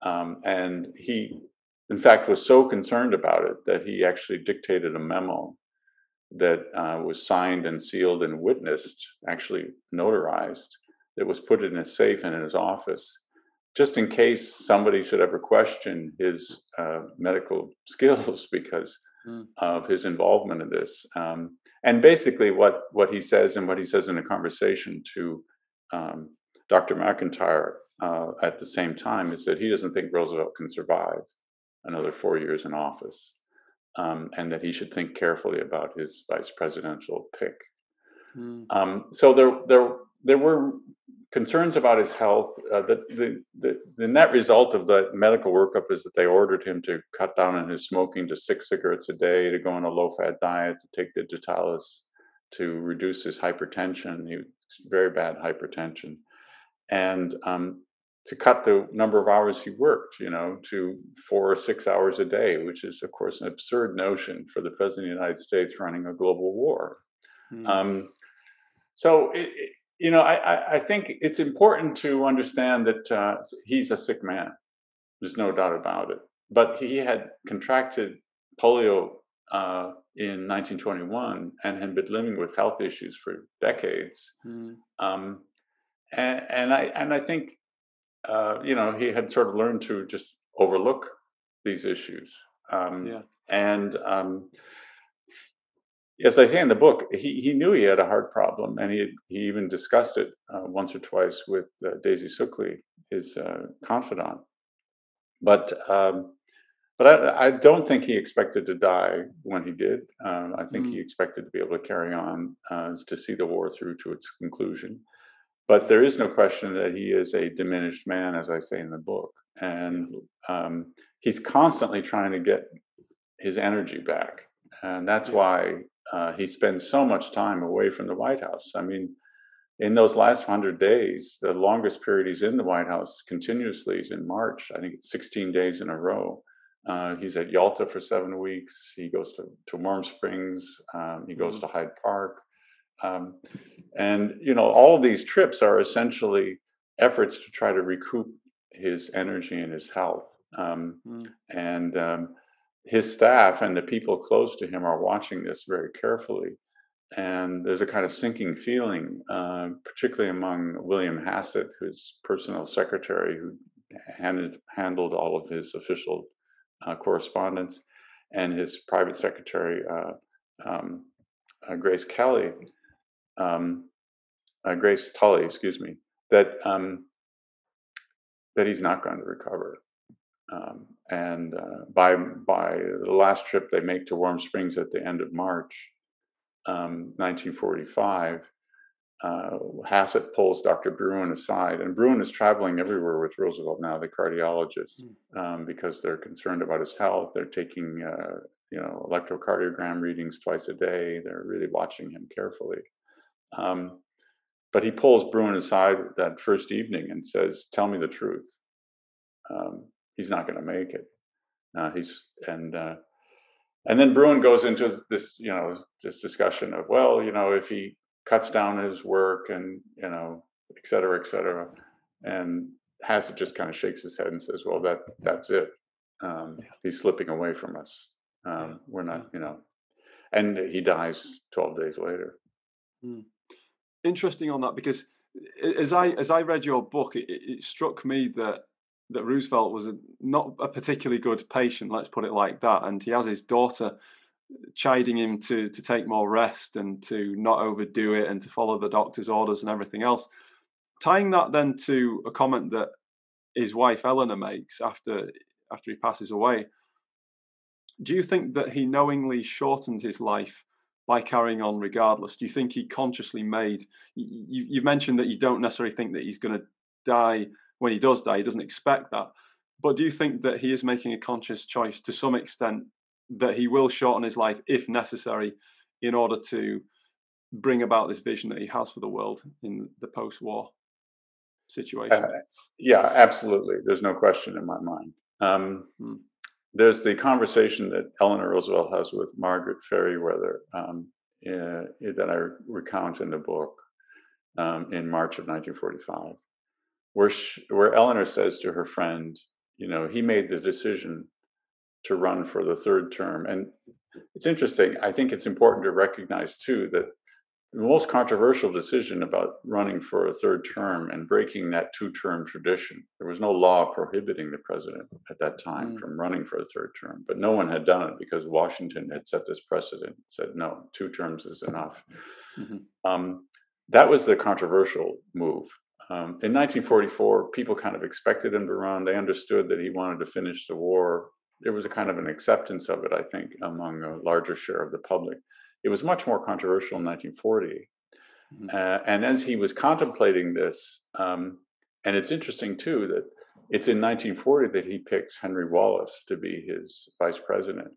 and he, in fact, was so concerned about it that he actually dictated a memo that was signed and sealed and witnessed, actually notarized, that was put in his safe and in his office, just in case somebody should ever question his medical skills because of his involvement in this. And basically what he says, and what he says in a conversation to Dr. McIntyre at the same time, is that he doesn't think Roosevelt can survive another 4 years in office, and that he should think carefully about his vice presidential pick. So there were concerns about his health. The net result of that medical workup is that they ordered him to cut down on his smoking to 6 cigarettes a day, to go on a low-fat diet, to take digitalis, to reduce his hypertension. He was very bad hypertension, and to cut the number of hours he worked, to 4 or 6 hours a day, which is, of course, an absurd notion for the President of the United States running a global war. So, I think it's important to understand that he's a sick man. There's no doubt about it. But he had contracted polio in 1921 and had been living with health issues for decades. and I think he had sort of learned to just overlook these issues. Yeah. And as I say in the book, he knew he had a heart problem, and he even discussed it once or twice with Daisy Suckley, his confidant. But I don't think he expected to die when he did. I think he expected to be able to carry on to see the war through to its conclusion. But there is no question that he is a diminished man, as I say in the book, and he's constantly trying to get his energy back, and that's why he spends so much time away from the White House. I mean, in those last 100 days, the longest period he's in the White House continuously is in March. I think it's 16 days in a row. He's at Yalta for 7 weeks. He goes to Warm Springs. He goes to Hyde Park. And, all of these trips are essentially efforts to try to recoup his energy and his health. And his staff and the people close to him are watching this very carefully. And there's a kind of sinking feeling, particularly among William Hassett, whose personal secretary, who handled all of his official correspondence, and his private secretary, Grace Tully, excuse me, that he's not going to recover. And by the last trip they make to Warm Springs at the end of March, 1945, Hassett pulls Dr. Bruin aside, and Bruin is traveling everywhere with Roosevelt now, the cardiologist, because they're concerned about his health. They're taking, electrocardiogram readings twice a day. They're really watching him carefully. But he pulls Bruin aside that first evening and says, "Tell me the truth. He's not going to make it." And then Bruin goes into this, this discussion of, if he cuts down his work and, et cetera, and Hassett just kind of shakes his head and says, "Well, that's it. He's slipping away from us. We're not, and he dies 12 days later. Interesting on that, because as I read your book, it struck me that Roosevelt was not a particularly good patient, let's put it like that, and he has his daughter chiding him to take more rest and to not overdo it and to follow the doctor's orders and everything else. Tying that then to a comment that his wife Eleanor makes after he passes away, do you think that he knowingly shortened his life by carrying on regardless? Do you think he consciously made, you've mentioned that you don't necessarily think that he's going to die when he does die, he doesn't expect that, but do you think that he is making a conscious choice to some extent that he will shorten his life if necessary in order to bring about this vision that he has for the world in the post-war situation? Yeah, absolutely. There's no question in my mind. There's the conversation that Eleanor Roosevelt has with Margaret Fairweather that I recount in the book in March of 1945, where Eleanor says to her friend, he made the decision to run for the third term. And it's interesting. I think it's important to recognize, too, that the most controversial decision about running for a third term and breaking that two-term tradition, there was no law prohibiting the president at that time from running for a third term, but no one had done it because Washington had set this precedent, said, no, 2 terms is enough. That was the controversial move. In 1944, people kind of expected him to run. They understood that he wanted to finish the war. There was a kind of an acceptance of it, I think, among a larger share of the public. It was much more controversial in 1940. And as he was contemplating this, and it's interesting, too, that it's in 1940 that he picks Henry Wallace to be his vice president.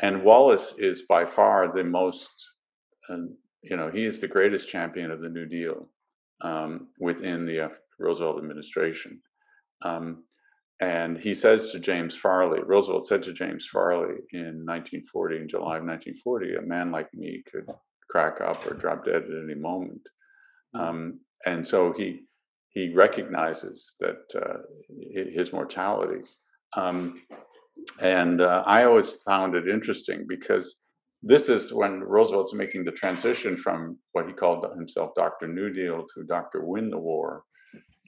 And Wallace is by far the most, he is the greatest champion of the New Deal within the Roosevelt administration. And he says to James Farley, Roosevelt said to James Farley in 1940, in July of 1940, a man like me could crack up or drop dead at any moment. And so he recognizes that his mortality. And I always found it interesting because this is when Roosevelt's making the transition from what he called himself Dr. New Deal to Dr. Win the War.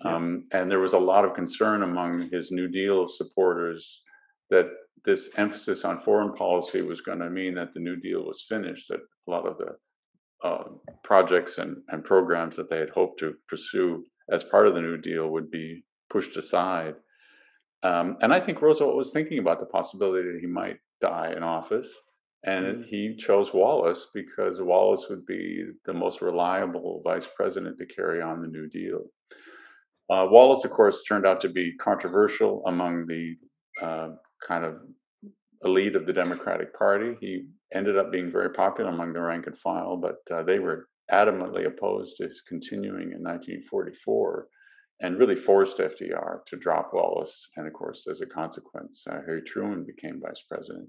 Yeah. And there was a lot of concern among his New Deal supporters that this emphasis on foreign policy was going to mean that the New Deal was finished, that a lot of the projects and programs that they had hoped to pursue as part of the New Deal would be pushed aside. And I think Roosevelt was thinking about the possibility that he might die in office. And he chose Wallace because Wallace would be the most reliable vice president to carry on the New Deal. Wallace, of course, turned out to be controversial among the kind of elite of the Democratic Party. He ended up being very popular among the rank and file, but they were adamantly opposed to his continuing in 1944 and really forced FDR to drop Wallace. And of course, as a consequence, Harry Truman became vice president.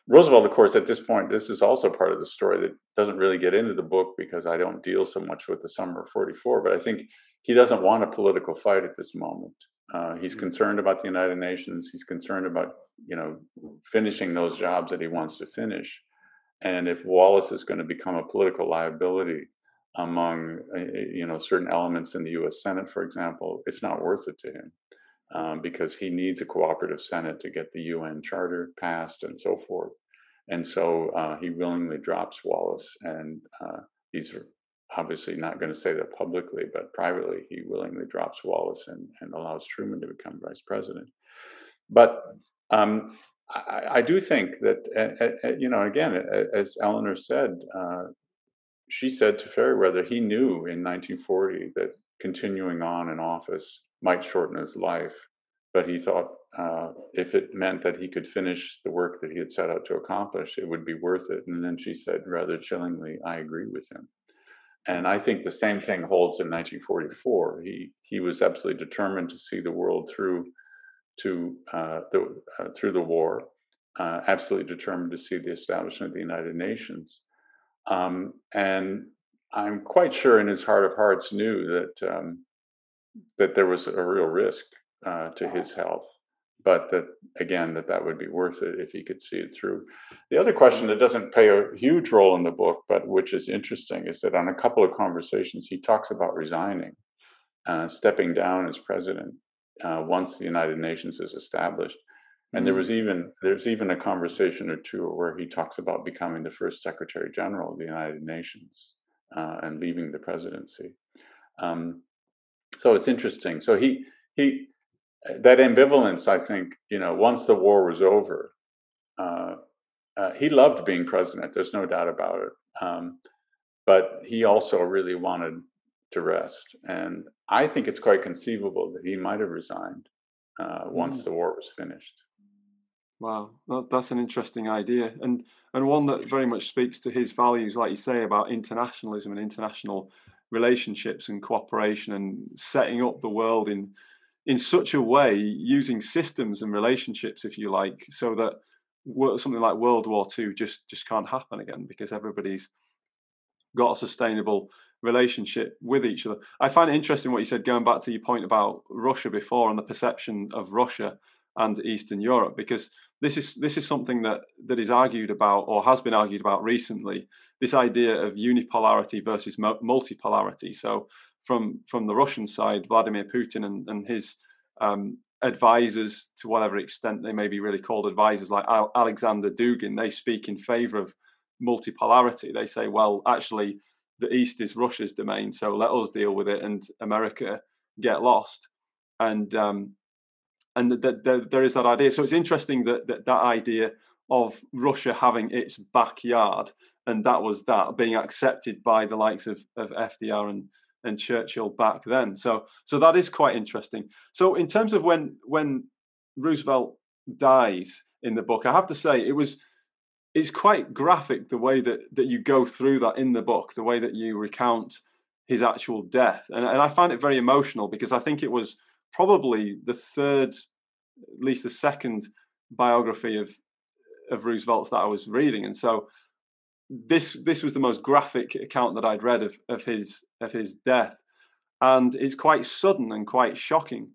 Roosevelt, of course, at this point, this is also part of the story that doesn't really get into the book because I don't deal so much with the summer of 44, but I think he doesn't want a political fight at this moment. He's concerned about the United Nations. He's concerned about, finishing those jobs that he wants to finish. And if Wallace is going to become a political liability among, certain elements in the U.S. Senate, for example, it's not worth it to him because he needs a cooperative Senate to get the UN Charter passed and so forth. And so he willingly drops Wallace, and he's obviously not going to say that publicly, but privately, he willingly drops Wallace and allows Truman to become vice president. But I do think that, again, as Eleanor said, she said to Fairweather, he knew in 1940 that continuing on in office might shorten his life, but he thought if it meant that he could finish the work that he had set out to accomplish, it would be worth it. And then she said, rather chillingly, I agree with him. And I think the same thing holds in 1944. He was absolutely determined to see the world through the war, absolutely determined to see the establishment of the United Nations. And I'm quite sure in his heart of hearts knew that there was a real risk to his health, but that would be worth it if he could see it through. The other question that doesn't play a huge role in the book, but which is interesting, is that on a couple of conversations, he talks about resigning, stepping down as president once the United Nations is established. And there's even a conversation or two where he talks about becoming the first Secretary General of the United Nations and leaving the presidency. So it's interesting. So he that ambivalence, I think, once the war was over, he loved being president. There's no doubt about it. But he also really wanted to rest. And I think it's quite conceivable that he might have resigned once the war was finished. Wow, that's an interesting idea, and one that very much speaks to his values, like you say, about internationalism and international relationships and cooperation, and setting up the world in such a way, using systems and relationships, if you like, so that something like World War II just can't happen again because everybody's got a sustainable relationship with each other. I find it interesting what you said, going back to your point about Russia before and the perception of Russia and Eastern Europe, because this is something that is argued about, or has been argued about recently, this idea of unipolarity versus multipolarity. So from the Russian side, Vladimir Putin and his advisors, to whatever extent they may be really called advisors, like Alexander Dugin, they speak in favor of multipolarity. They say, well, actually, the East is Russia's domain, so let us deal with it, and America get lost. And there is that idea. So it's interesting that idea of Russia having its backyard, and that was that being accepted by the likes of FDR and Churchill back then. So that is quite interesting. So in terms of when Roosevelt dies in the book, I have to say it's quite graphic the way that you go through that in the book, the way that you recount his actual death, and I find it very emotional because I think it was probably the third, at least the second biography of Roosevelt's that I was reading, and so this was the most graphic account that I'd read of his death, and it's quite sudden and quite shocking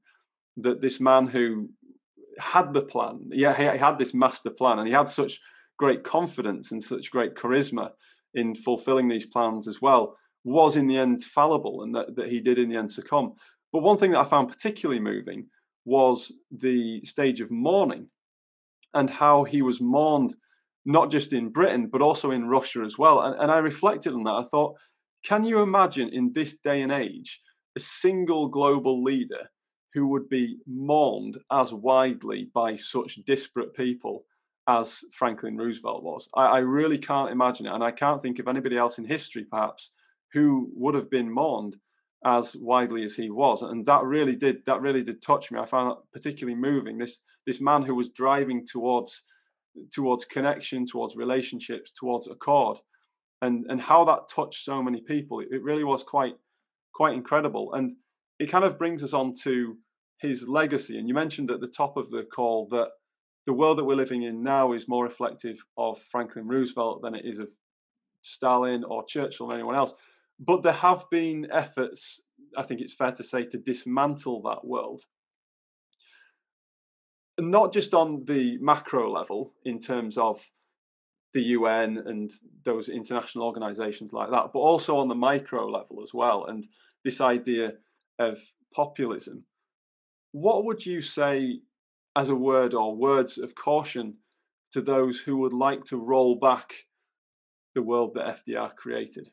that this man who had the plan, he had this master plan, and he had such great confidence and such great charisma in fulfilling these plans as well, was in the end fallible, and that he did in the end succumb. But one thing that I found particularly moving was the stage of mourning, and how he was mourned not just in Britain but also in Russia as well. And I reflected on that. I thought, can you imagine in this day and age a single global leader who would be mourned as widely by such disparate people as Franklin Roosevelt was? I really can't imagine it, and I can't think of anybody else in history perhaps who would have been mourned as widely as he was. And that really did touch me. I found that particularly moving. This man who was driving towards connection, towards relationships, towards accord, and how that touched so many people. It really was quite incredible. And it kind of brings us on to his legacy. And you mentioned at the top of the call that the world that we're living in now is more reflective of Franklin Roosevelt than it is of Stalin or Churchill or anyone else. But there have been efforts, I think it's fair to say, to dismantle that world. Not just on the macro level in terms of the UN and those international organizations like that, but also on the micro level as well. And this idea of populism. What would you say as a word or words of caution to those who would like to roll back the world that FDR created?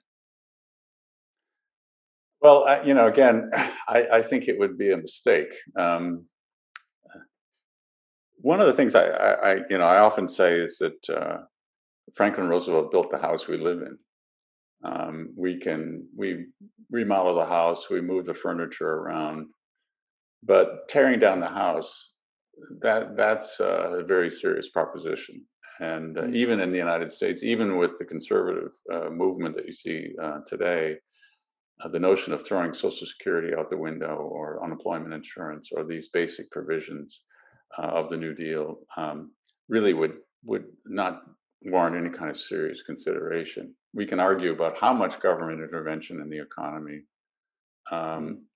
Well, again, I think it would be a mistake. One of the things I often say is that Franklin Roosevelt built the house we live in. We remodel the house, we move the furniture around, but tearing down the house, that's a very serious proposition. And even in the United States, even with the conservative movement that you see today, the notion of throwing Social Security out the window or unemployment insurance or these basic provisions of the New Deal really would not warrant any kind of serious consideration. We can argue about how much government intervention in the economy,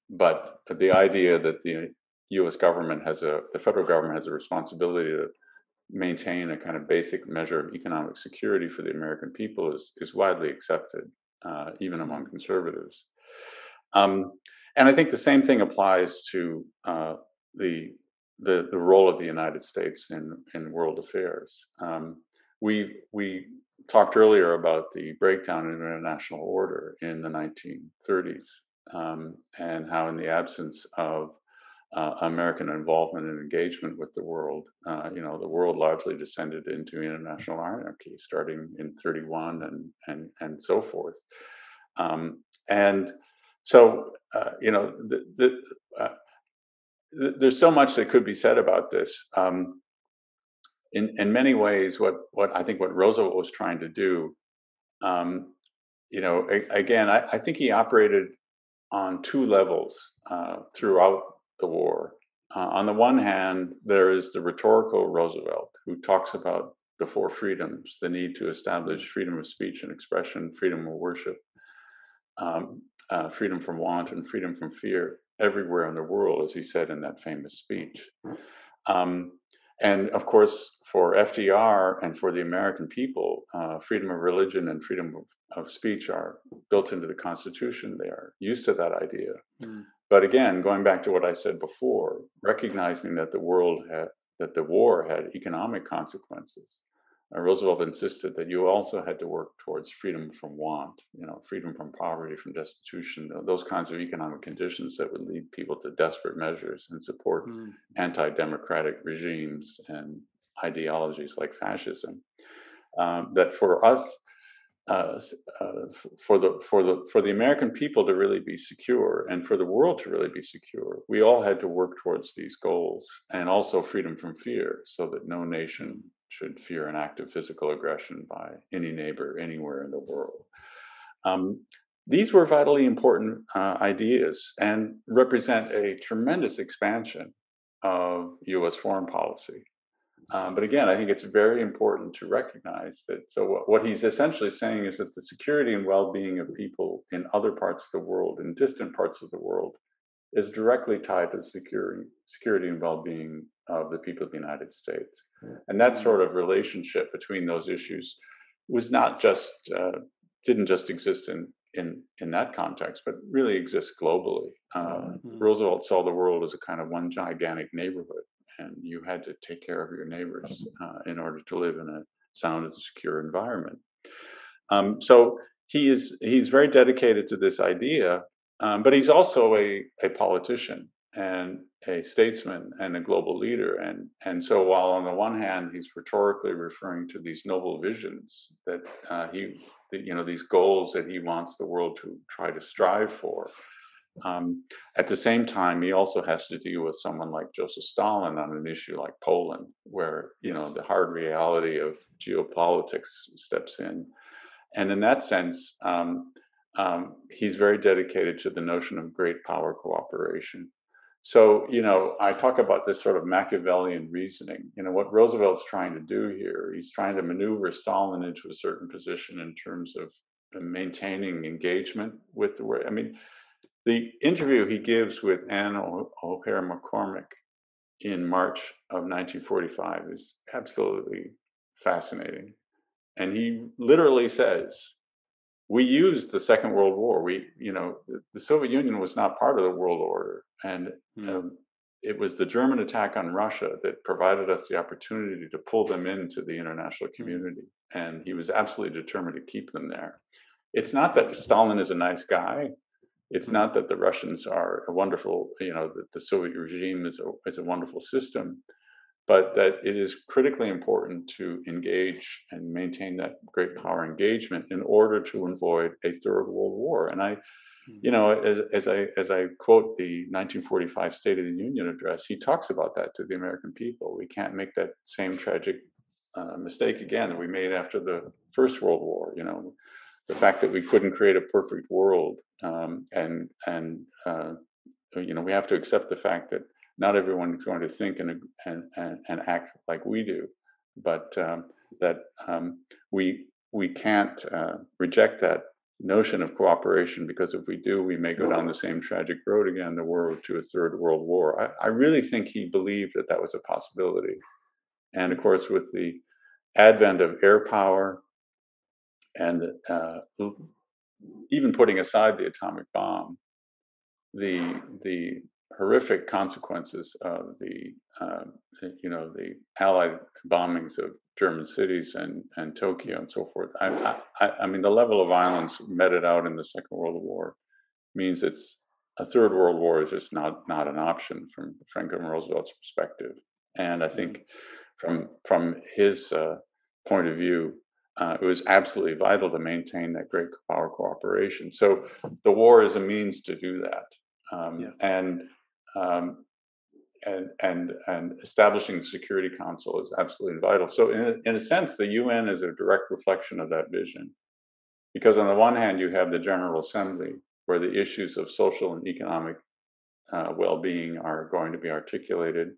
but the idea that the U.S. government the federal government has a responsibility to maintain a kind of basic measure of economic security for the American people is widely accepted, even among conservatives. And I think the same thing applies to the role of the United States in world affairs. We talked earlier about the breakdown in international order in the 1930s, and how in the absence of American involvement and engagement with the world, the world largely descended into international anarchy, starting in 1931 and so forth. And so, there's so much that could be said about this. In many ways, what I think what Roosevelt was trying to do, again, I think he operated on two levels throughout the war. On the one hand, there is the rhetorical Roosevelt who talks about the four freedoms: the need to establish freedom of speech and expression, freedom of worship, freedom from want, and freedom from fear everywhere in the world, as he said in that famous speech. And of course, for FDR and for the American people, freedom of religion and freedom of speech are built into the Constitution. They are used to that idea. But again, going back to what I said before, recognizing that the war had economic consequences, Roosevelt insisted that you also had to work towards freedom from want, freedom from poverty, from destitution, those kinds of economic conditions that would lead people to desperate measures and support anti-democratic regimes and ideologies like fascism. That for us, for the American people to really be secure and for the world to really be secure, we all had to work towards these goals, and also freedom from fear, so that no nation should fear an act of physical aggression by any neighbor anywhere in the world. These were vitally important ideas and represent a tremendous expansion of U.S. foreign policy. But again, I think it's very important to recognize that. So what he's essentially saying is that the security and well-being of people in other parts of the world, in distant parts of the world, is directly tied to the security and well-being of the people of the United States. And that sort of relationship between those issues was not just didn't just exist in in that context, but really exists globally. Mm. Roosevelt saw the world as a kind of one gigantic neighborhood, and you had to take care of your neighbors in order to live in a sound and secure environment. So he's very dedicated to this idea, but he's also a politician and a statesman and a global leader. And so while on the one hand he's rhetorically referring to these noble visions that these goals that he wants the world to try to strive for, at the same time he also has to deal with someone like Joseph Stalin on an issue like Poland, where the hard reality of geopolitics steps in. And in that sense, he's very dedicated to the notion of great power cooperation. So, I talk about this sort of Machiavellian reasoning. What Roosevelt's trying to do here, he's trying to maneuver Stalin into a certain position in terms of maintaining engagement with the world. I mean, the interview he gives with Anne O'Hare McCormick in March of 1945 is absolutely fascinating. And he literally says, we used the Second World War. The Soviet Union was not part of the world order. And it was the German attack on Russia that provided us the opportunity to pull them into the international community. And he was absolutely determined to keep them there. It's not that Stalin is a nice guy. It's not that the Russians are a wonderful, that the Soviet regime is a wonderful system, but that it is critically important to engage and maintain that great power engagement in order to avoid a third world war. And as I quote the 1945 State of the Union address, he talks about that to the American people. We can't make that same tragic mistake again that we made after the First World War. The fact that we couldn't create a perfect world, and we have to accept the fact that not everyone is going to think and act like we do, but that we can't reject that notion of cooperation, because if we do, we may go down the same tragic road again, the road to a third world war. I really think he believed that was a possibility. And of course, with the advent of air power and even putting aside the atomic bomb, the horrific consequences of the Allied bombings of German cities and Tokyo and so forth. I mean, the level of violence meted out in the Second World War means a third world war is just not an option from Franklin Roosevelt's perspective. And I think from his point of view, it was absolutely vital to maintain that great power cooperation. So the war is a means to do that. And establishing the Security Council is absolutely vital. So in a sense, the UN is a direct reflection of that vision, because on the one hand, you have the General Assembly, where the issues of social and economic well-being are going to be articulated.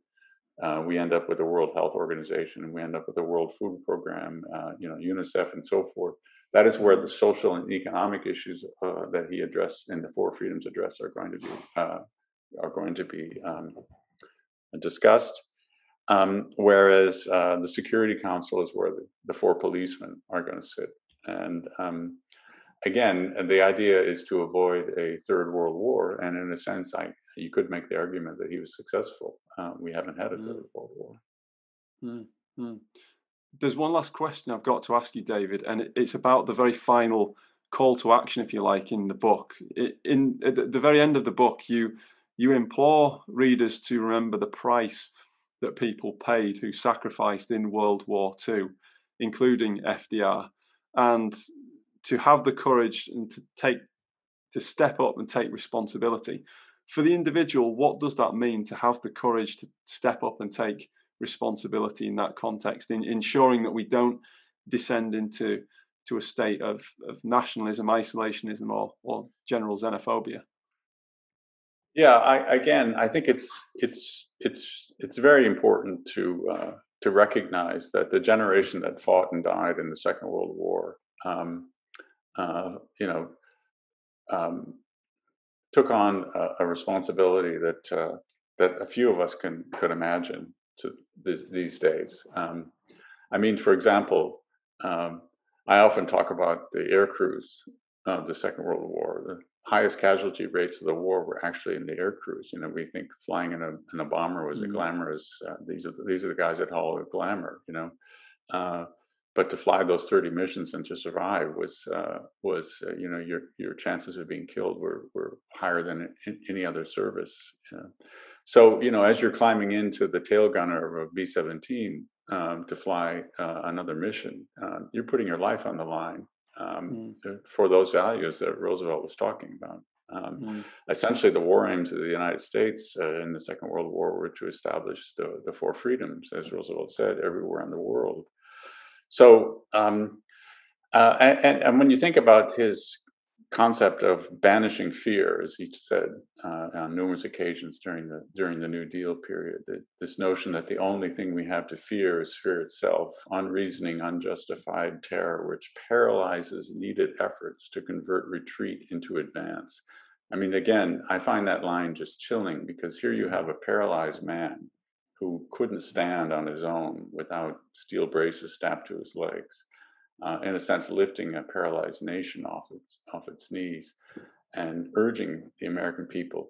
We end up with the World Health Organization, and we end up with the World Food Program, UNICEF, and so forth. That is where the social and economic issues that he addressed in the Four Freedoms Address are going to be discussed. Whereas the Security Council is where the four policemen are going to sit. And again, the idea is to avoid a third world war. And in a sense, you could make the argument that he was successful. We haven't had a third world war. There's one last question I've got to ask you, David, and it's about the very final call to action, if you like, in the book. At the very end of the book, you implore readers to remember the price that people paid who sacrificed in World War II, including FDR, and to have the courage and to step up and take responsibility. For the individual, what does that mean to have the courage to step up and take responsibility in that context, in ensuring that we don't descend into a state of nationalism, isolationism, or general xenophobia? Yeah, I think it's very important to recognize that the generation that fought and died in the Second World War, took on a responsibility that a few of us could imagine these days. I mean, for example, I often talk about the air crews of the Second World War. The highest casualty rates of the war were actually in the air crews. You know, we think flying in a bomber was a glamorous. These are the guys that haul the glamour. You know, but to fly those 30 missions and to survive was you know, your chances of being killed were higher than in any other service. So you know, as you're climbing into the tail gunner of a B-17 to fly another mission, you're putting your life on the line for those values that Roosevelt was talking about. Essentially, the war aims of the United States in the Second World War were to establish the four freedoms, as Roosevelt said, everywhere in the world. So, and when you think about his concept of banishing fear, as he said on numerous occasions during the New Deal period, this notion that the only thing we have to fear is fear itself, unreasoning, unjustified terror, which paralyzes needed efforts to convert retreat into advance. I mean, again, I find that line just chilling, because here you have a paralyzed man who couldn't stand on his own without steel braces strapped to his legs. In a sense, lifting a paralyzed nation off its knees, and urging the American people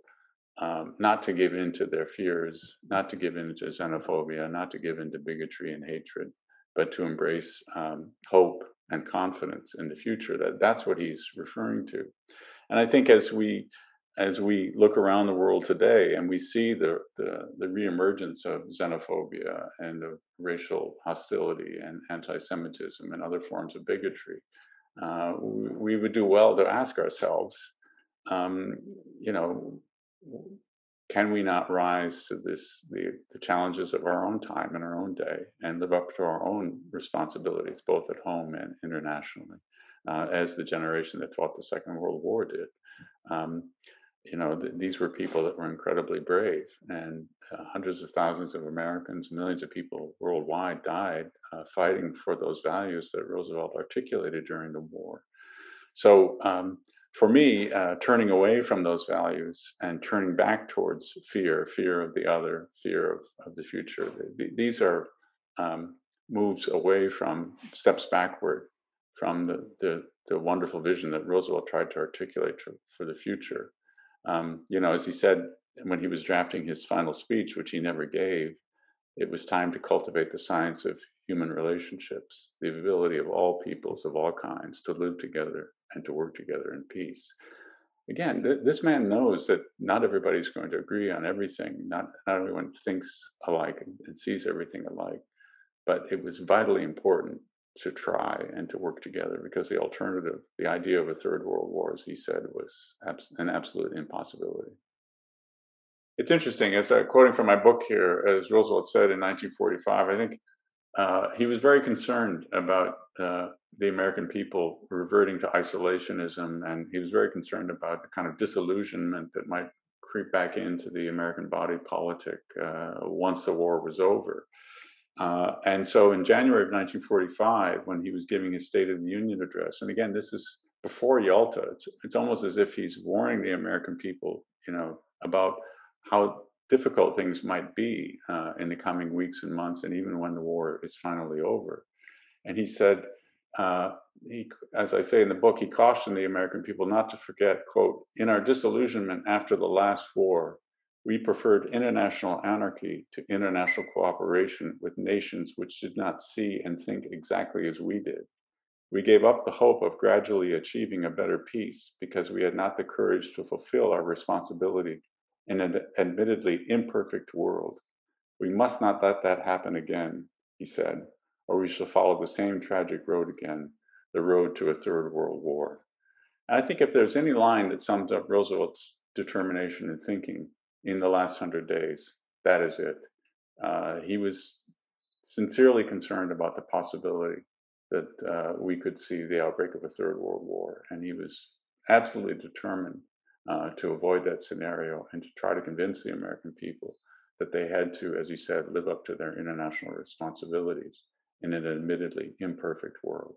not to give in to their fears, not to give in to xenophobia, not to give in to bigotry and hatred, but to embrace hope and confidence in the future. That's what he's referring to. And I think as we look around the world today and we see the reemergence of xenophobia and of racial hostility and anti-Semitism and other forms of bigotry, we would do well to ask ourselves, you know, can we not rise to the challenges of our own time and our own day and live up to our own responsibilities, both at home and internationally, as the generation that fought the Second World War did? You know, these were people that were incredibly brave, and hundreds of thousands of Americans, millions of people worldwide died fighting for those values that Roosevelt articulated during the war. So for me, turning away from those values and turning back towards fear of the other, fear of the future, these are moves away from, steps backward from the wonderful vision that Roosevelt tried to articulate for the future. You know, as he said when he was drafting his final speech, which he never gave, it was time to cultivate the science of human relationships, the ability of all peoples of all kinds to live together and to work together in peace. Again, this man knows that not everybody's going to agree on everything. Not everyone thinks alike and sees everything alike, but it was vitally important to try and to work together, because the alternative, the idea of a third world war, as he said, was an absolute impossibility. It's interesting, as quoting from my book here, as Roosevelt said in 1945, I think he was very concerned about the American people reverting to isolationism, and he was very concerned about the kind of disillusionment that might creep back into the American body politic once the war was over. And so in January of 1945, when he was giving his State of the Union address, and again, this is before Yalta, it's almost as if he's warning the American people, you know, about how difficult things might be in the coming weeks and months, and even when the war is finally over. And he said, as I say in the book, he cautioned the American people not to forget, quote, "In our disillusionment after the last war, we preferred international anarchy to international cooperation with nations which did not see and think exactly as we did. We gave up the hope of gradually achieving a better peace because we had not the courage to fulfill our responsibility in an admittedly imperfect world. We must not let that happen again," he said, "or we shall follow the same tragic road again, the road to a third world war." And I think if there's any line that sums up Roosevelt's determination and thinking in the last 100 days, that is it. He was sincerely concerned about the possibility that we could see the outbreak of a third world war, and he was absolutely determined to avoid that scenario and to try to convince the American people that they had to, as he said, live up to their international responsibilities in an admittedly imperfect world.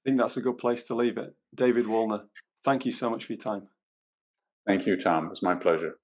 I think that's a good place to leave it. David Woolner, thank you so much for your time. Thank you, Tom. It was my pleasure.